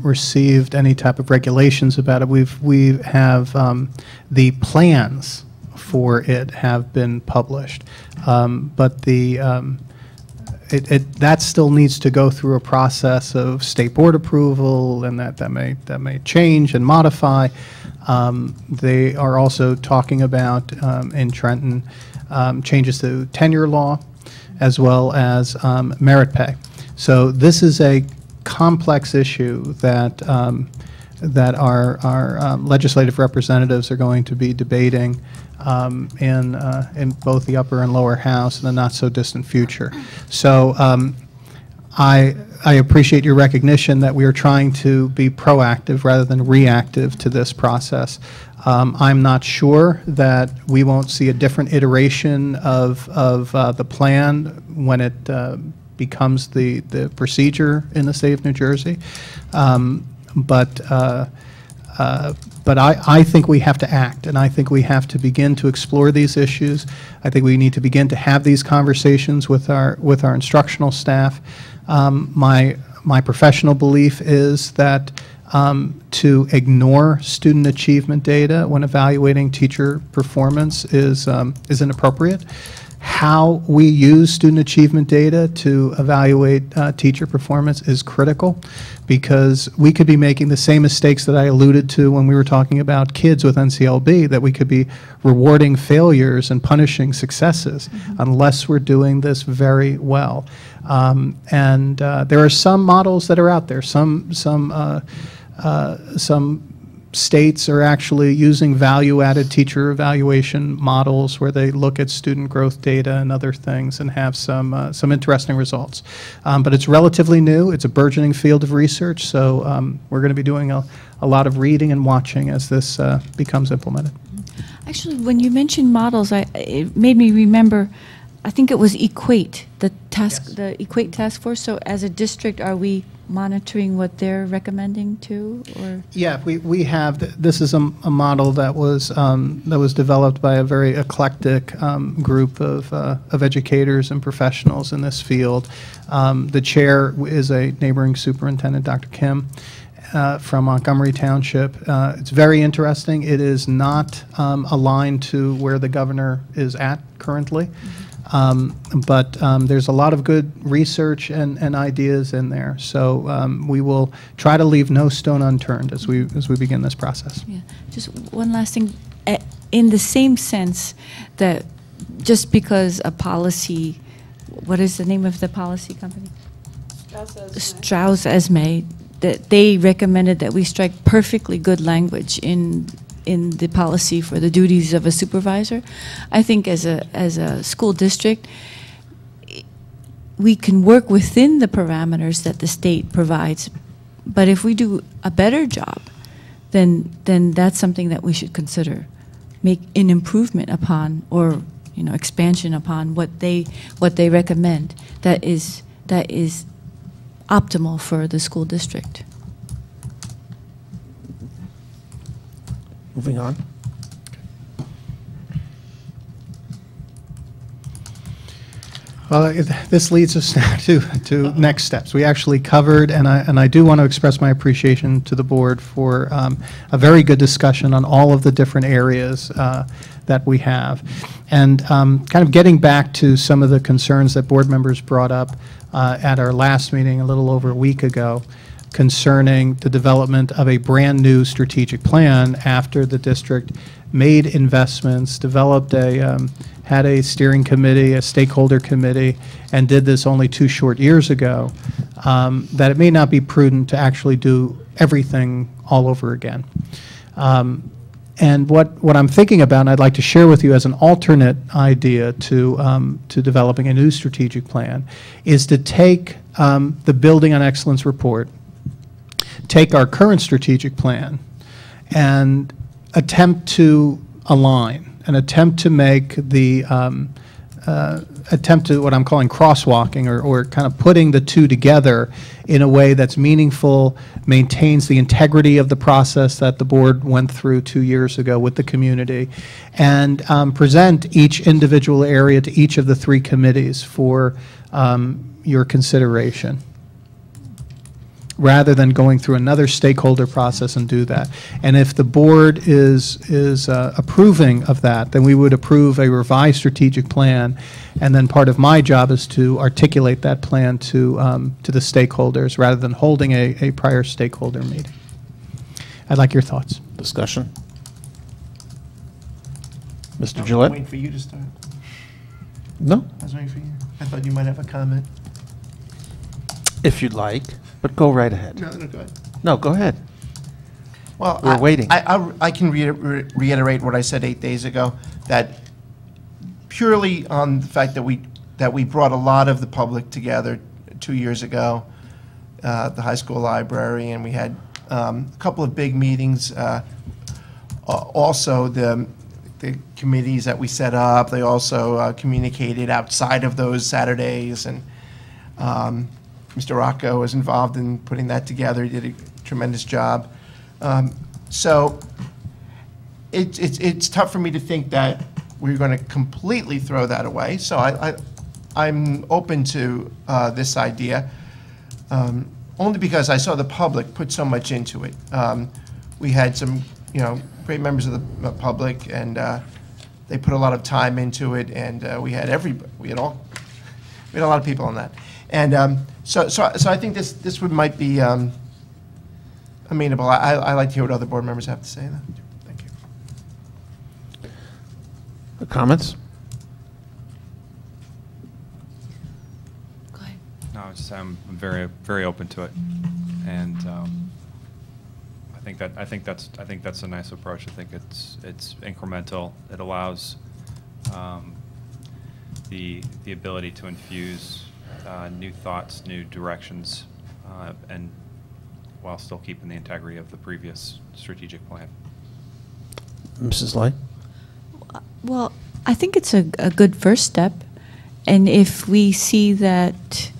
received any type of regulations about it. We have the plans for it have been published, but the that still needs to go through a process of state board approval, and that may change and modify. They are also talking about in Trenton changes to tenure law, as well as merit pay. So this is a complex issue that that our legislative representatives are going to be debating in both the upper and lower house in the not-so-distant future. So I appreciate your recognition that we are trying to be proactive rather than reactive to this process. I'm not sure that we won't see a different iteration of the plan when it becomes the procedure in the state of New Jersey. But I think we have to act, and I think we have to begin to explore these issues. I think we need to begin to have these conversations with our instructional staff. My professional belief is that to ignore student achievement data when evaluating teacher performance is inappropriate. How we use student achievement data to evaluate teacher performance is critical, because we could be making the same mistakes that I alluded to when we were talking about kids with NCLB, that we could be rewarding failures and punishing successes unless we're doing this very well. And there are some models that are out there. Some states are actually using value-added teacher evaluation models where they look at student growth data and other things and have some interesting results. But it's relatively new. It's a burgeoning field of research, so we're going to be doing a lot of reading and watching as this becomes implemented. Actually, when you mentioned models, it made me remember, I think it was Equate, the Equate task force. So as a district, are we monitoring what they're recommending too, or? Yeah, we have. This is a model that was developed by a very eclectic group of educators and professionals in this field. The chair is a neighboring superintendent, Dr. Kim, from Montgomery Township. It's very interesting. It is not aligned to where the governor is at currently. But there's a lot of good research and ideas in there. So we will try to leave no stone unturned as we begin this process. Yeah. Just one last thing. In the same sense that just because a policy, what is the name of the policy company? Strauss-Esme, that they recommended that we strike perfectly good language in the policy for the duties of a supervisor. I think as a school district, we can work within the parameters that the state provides, but if we do a better job, then that's something that we should consider, make an improvement upon, or expansion upon what they recommend that is optimal for the school district. Moving on. Well, this leads us now to next steps. We actually covered, and I do want to express my appreciation to the board for a very good discussion on all of the different areas that we have. And kind of getting back to some of the concerns that board members brought up at our last meeting a little over a week ago, concerning the development of a brand new strategic plan after the district made investments, developed had a steering committee, a stakeholder committee, and did this only 2 short years ago, that it may not be prudent to actually do everything all over again. And what I'm thinking about, and I'd like to share with you as an alternate idea to developing a new strategic plan, is to take the Building on Excellence report, take our current strategic plan, and attempt to align, and attempt to make the, attempt to what I'm calling crosswalking, or kind of putting the two together in a way that's meaningful, maintains the integrity of the process that the board went through 2 years ago with the community, and present each individual area to each of the 3 committees for your consideration. rather than going through another stakeholder process and do that. And if the board is approving of that, then we would approve a revised strategic plan, and then part of my job is to articulate that plan to the stakeholders rather than holding a prior stakeholder meeting. I'd like your thoughts. Discussion? Mr. I'm Gillette? waiting for you to start. No, I was waiting for you. I thought you might have a comment. if you'd like, but go right ahead. No, go ahead. No, go ahead. Well, We're waiting. I can reiterate what I said 8 days ago, that purely on the fact that we brought a lot of the public together 2 years ago, the high school library, and we had a couple of big meetings. Also, the committees that we set up, they also communicated outside of those Saturdays, and Mr. Rocco was involved in putting that together. He did a tremendous job. So it's tough for me to think that we're going to completely throw that away. So I'm open to this idea, only because I saw the public put so much into it. We had some, great members of the public, and they put a lot of time into it, and we had a lot of people on that, and so I think this might be amenable. I like to hear what other board members have to say. Thank you. Comments? Go ahead. No, I'm very, very open to it, and I think that's a nice approach. I think it's incremental. It allows the ability to infuse new thoughts, new directions, and while still keeping the integrity of the previous strategic plan. Mrs. Light? Well, I think it's a good first step. And if we see that,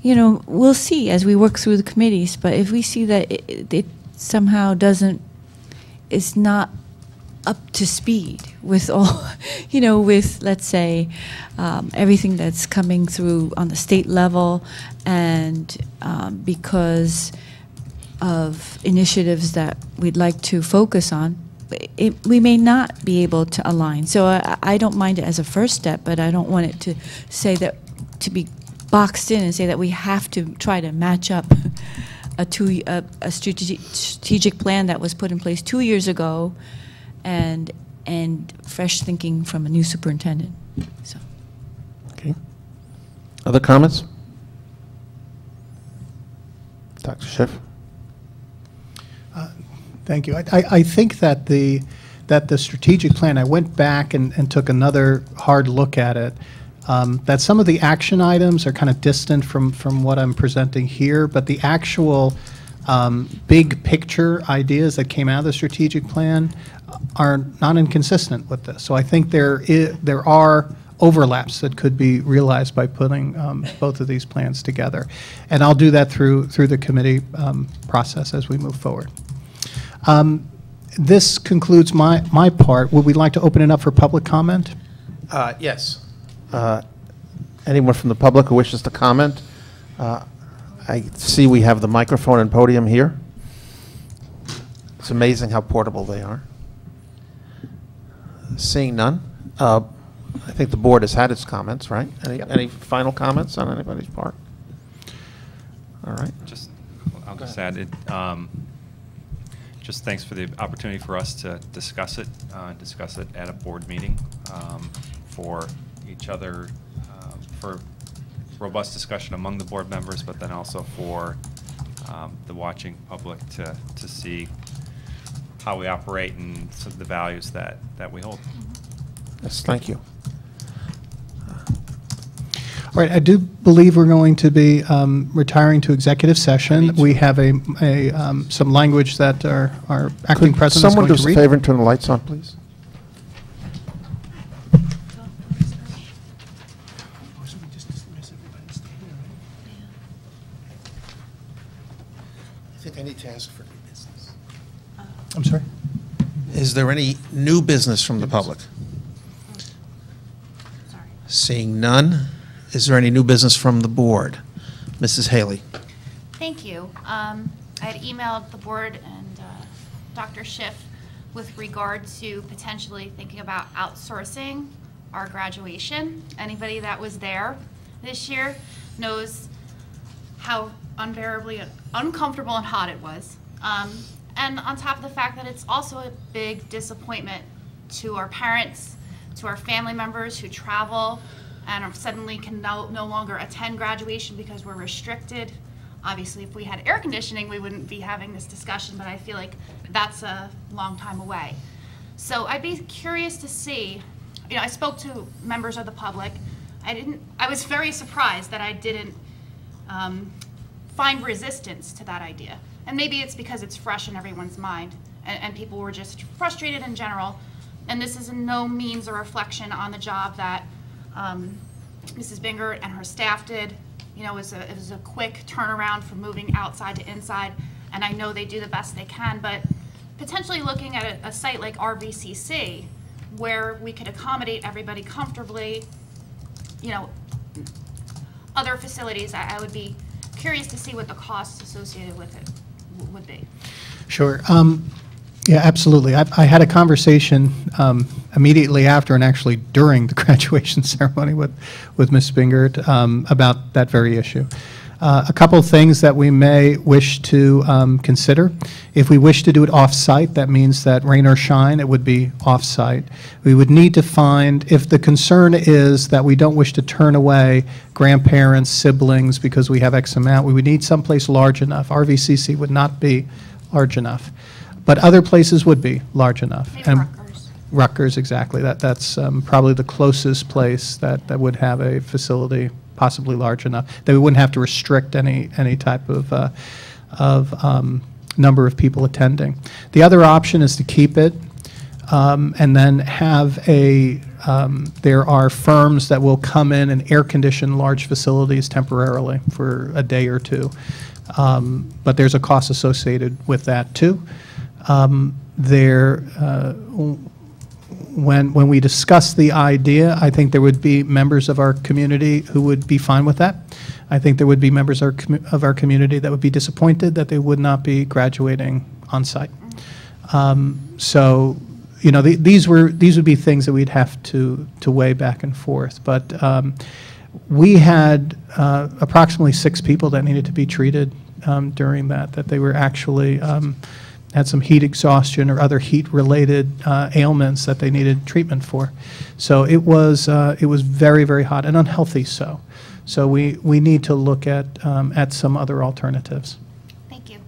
we'll see as we work through the committees, but if we see that it somehow is not up to speed with all, with, let's say, everything that's coming through on the state level, and because of initiatives that we'd like to focus on, we may not be able to align. So I don't mind it as a first step, but I don't want it to say that, to be boxed in and say that we have to try to match up a strategic plan that was put in place 2 years ago, and fresh thinking from a new superintendent. So. Okay. Other comments? Dr. Schiff? Thank you. I think that the strategic plan, I went back and took another hard look at it, that some of the action items are kind of distant from what I'm presenting here, but the actual big picture ideas that came out of the strategic plan are not inconsistent with this. So I think there are overlaps that could be realized by putting both of these plans together. And I'll do that through the committee process as we move forward. This concludes my part. Would we like to open it up for public comment? Yes. Anyone from the public who wishes to comment? I see we have the microphone and podium here. It's amazing how portable they are. Seeing none, I think the board has had its comments, right? Any final comments on anybody's part? All right. I'll just add it. Just thanks for the opportunity for us to discuss it at a board meeting, for each other, for robust discussion among the board members, but then also for the watching public to see how we operate and some of the values that we hold. Yes, thank you. All right, I do believe we're going to be retiring to executive session. We have some language that our acting president is going to read. Someone do us a favor and turn the lights on, please? I think I need to ask for new business. I'm sorry? Is there any new business from the public? Seeing none, is there any new business from the board? Mrs. Haley? Thank you. I had emailed the board and Dr. Schiff with regard to potentially thinking about outsourcing our graduation. Anybody that was there this year knows how unbearably uncomfortable and hot it was. And on top of the fact that it's also a big disappointment to our parents, to our family members who travel and suddenly can no longer attend graduation because we're restricted. Obviously, if we had air conditioning, we wouldn't be having this discussion, but I feel like that's a long time away. So I'd be curious to see, I spoke to members of the public. I was very surprised that I didn't find resistance to that idea. And maybe it's because it's fresh in everyone's mind, and people were just frustrated in general. And this is in no means a reflection on the job that Mrs. Bingert and her staff did. It was a quick turnaround from moving outside to inside, and I know they do the best they can, but potentially looking at a site like RVCC, where we could accommodate everybody comfortably, other facilities, I would be curious to see what the costs associated with it would be. Sure. Yeah, absolutely. I had a conversation immediately after and actually during the graduation ceremony with Ms. Bingert about that very issue. A couple of things that we may wish to consider. If we wish to do it off-site, that means that rain or shine, it would be off-site. We would need to find, if the concern is that we don't wish to turn away grandparents, siblings, because we have X amount, we would need someplace large enough. RVCC would not be large enough, but other places would be large enough. Maybe Rutgers. Rutgers, exactly. That's probably the closest place that would have a facility possibly large enough that we wouldn't have to restrict any type of number of people attending. The other option is to keep it and then have there are firms that will come in and air condition large facilities temporarily for a day or two. But there's a cost associated with that too. When we discuss the idea, I think there would be members of our community who would be fine with that. I think there would be members of our community that would be disappointed that they would not be graduating on site. So, these would be things that we'd have to weigh back and forth. But we had approximately 6 people that needed to be treated during that they were actually had some heat exhaustion or other heat-related ailments that they needed treatment for. So it was very, very hot and unhealthy. So we need to look at some other alternatives. Thank you.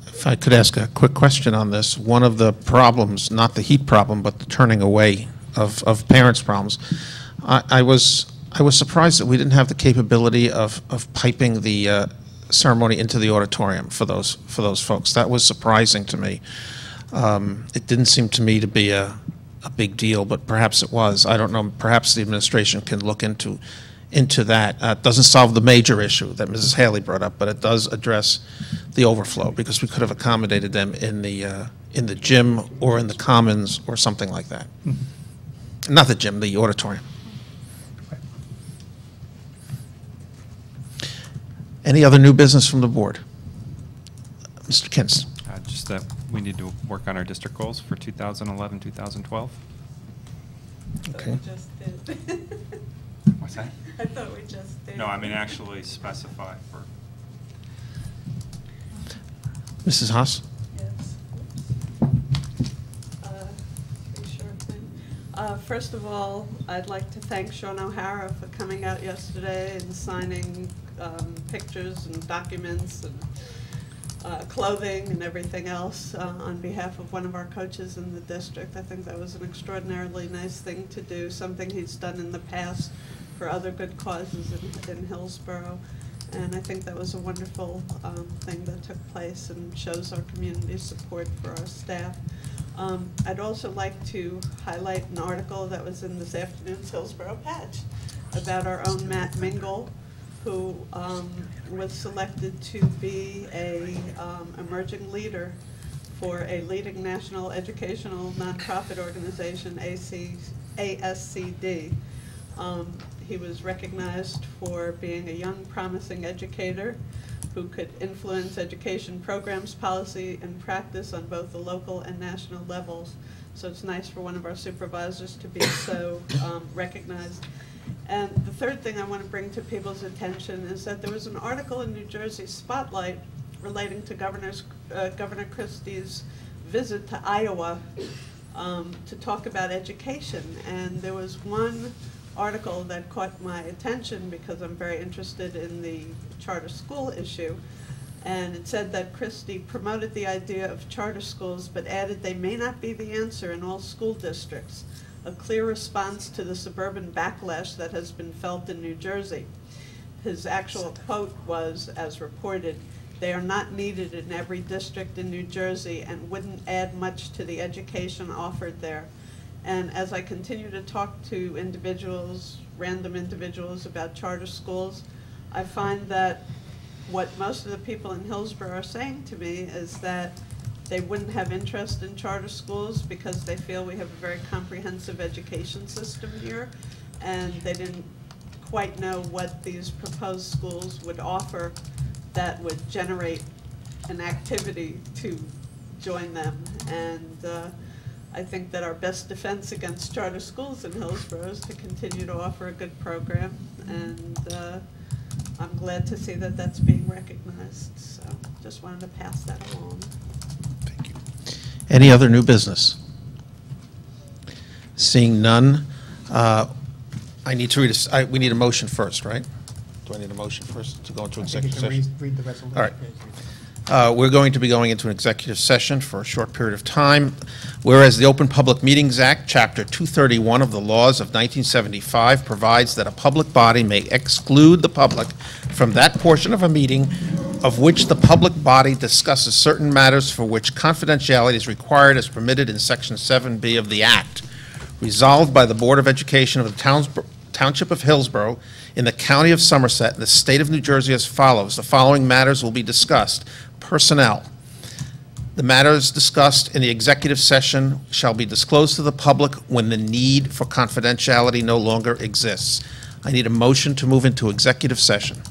If I could ask a quick question on this, one of the problems, not the heat problem, but the turning away of parents' problems, I was surprised that we didn't have the capability of piping the ceremony into the auditorium for those folks. That was surprising to me. It didn't seem to me to be a big deal, but perhaps it was. I don't know. Perhaps the administration can look into that. It doesn't solve the major issue that Mrs. Haley brought up, but it does address the overflow, because we could have accommodated them in the gym or in the commons or something like that. Mm-hmm. Not the gym, the auditorium. Any other new business from the board? Mr. Kinst. Just that we need to work on our district goals for 2011, 2012. Okay. We just did. What's that? I thought we just did. No, I mean actually specify for. Mrs. Haas? Yes. Pretty short thing. First of all, I'd like to thank Sean O'Hara for coming out yesterday and signing pictures and documents and clothing and everything else on behalf of one of our coaches in the district. I think that was an extraordinarily nice thing to do, something he's done in the past for other good causes in Hillsborough. And I think that was a wonderful thing that took place and shows our community's support for our staff. I'd also like to highlight an article that was in this afternoon's Hillsborough Patch about our own Matt Mingle, who was selected to be a emerging leader for a leading national educational nonprofit organization, ASCD. he was recognized for being a young, promising educator who could influence education programs, policy, and practice on both the local and national levels. So it's nice for one of our supervisors to be so recognized. And the third thing I want to bring to people's attention is that there was an article in New Jersey Spotlight relating to Governor Christie's visit to Iowa to talk about education. And there was one article that caught my attention because I'm very interested in the charter school issue. And it said that Christie promoted the idea of charter schools, but added they may not be the answer in all school districts, a clear response to the suburban backlash that has been felt in New Jersey. His actual quote was, as reported, "They are not needed in every district in New Jersey and wouldn't add much to the education offered there." And as I continue to talk to individuals, random individuals about charter schools, I find that what most of the people in Hillsborough are saying to me is that they wouldn't have interest in charter schools because they feel we have a very comprehensive education system here, and they didn't quite know what these proposed schools would offer that would generate an activity to join them. And I think that our best defense against charter schools in Hillsborough is to continue to offer a good program, and I'm glad to see that that's being recognized. So just wanted to pass that along. Thank you. Any other new business? Seeing none, I need to read we need a motion first, right? Do I need a motion first to go into executive session? Read the resolution. All right. We're going to be going into an executive session for a short period of time. Whereas the Open Public Meetings Act, Chapter 231 of the laws of 1975 provides that a public body may exclude the public from that portion of a meeting of which the public body discusses certain matters for which confidentiality is required as permitted in Section 7B of the Act. Resolved by the Board of Education of the Township of Hillsborough in the County of Somerset in the State of New Jersey as follows. The following matters will be discussed. Personnel. The matters discussed in the executive session shall be disclosed to the public when the need for confidentiality no longer exists. I need a motion to move into executive session.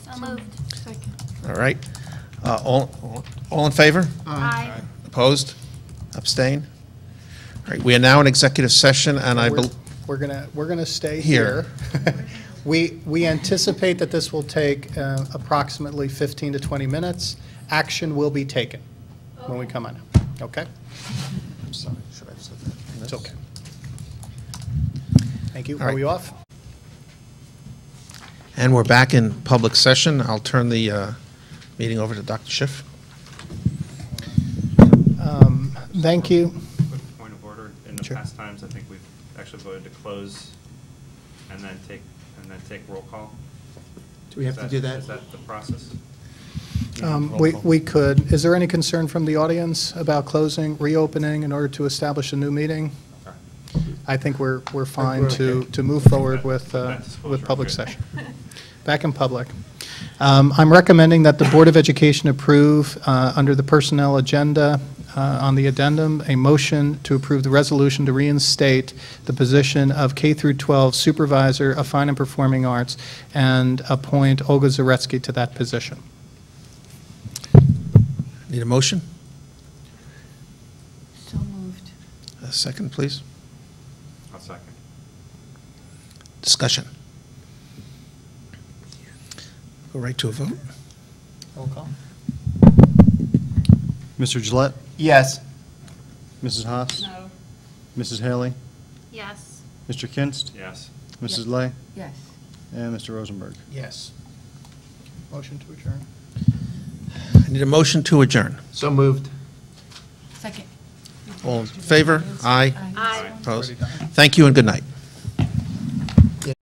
So moved. Second. All right. All in favor? Aye. Opposed? Abstain? All right. We are now in executive session, and I believe We're gonna stay Here. here. We anticipate that this will take approximately 15 to 20 minutes. Action will be taken when we come on. Okay? I'm sorry. Should I have said that? It's okay. Thank you. All Are right. we off? And we're back in public session. I'll turn the meeting over to Dr. Schiff. Thank you. Quick point of order. In the Sure. past times, I think we've actually voted to close and then take roll call. Do we have to do that? Is that the process? We could. Is there any concern from the audience about closing, reopening in order to establish a new meeting? Okay. I think we're fine we're to okay. move forward with That disclosure, public good. session. Back in public. I'm recommending that the Board of Education approve, under the personnel agenda, on the addendum, a motion to approve the resolution to reinstate the position of K through 12 Supervisor of Fine and Performing Arts and appoint Olga Zaretsky to that position. Need a motion? So moved. A second, please. I'll second. Discussion. Go right to a vote. Roll call. Mr. Gillette, Yes. Mrs. Haas, No. Mrs. Haley, Yes. Mr. Kinst, Yes. Mrs. Lay, Yes. and Mr. Rosenberg. Yes. Motion to adjourn. I need a motion to adjourn. So moved. Second. All in favor? Aye. Aye. Opposed? Thank you and good night.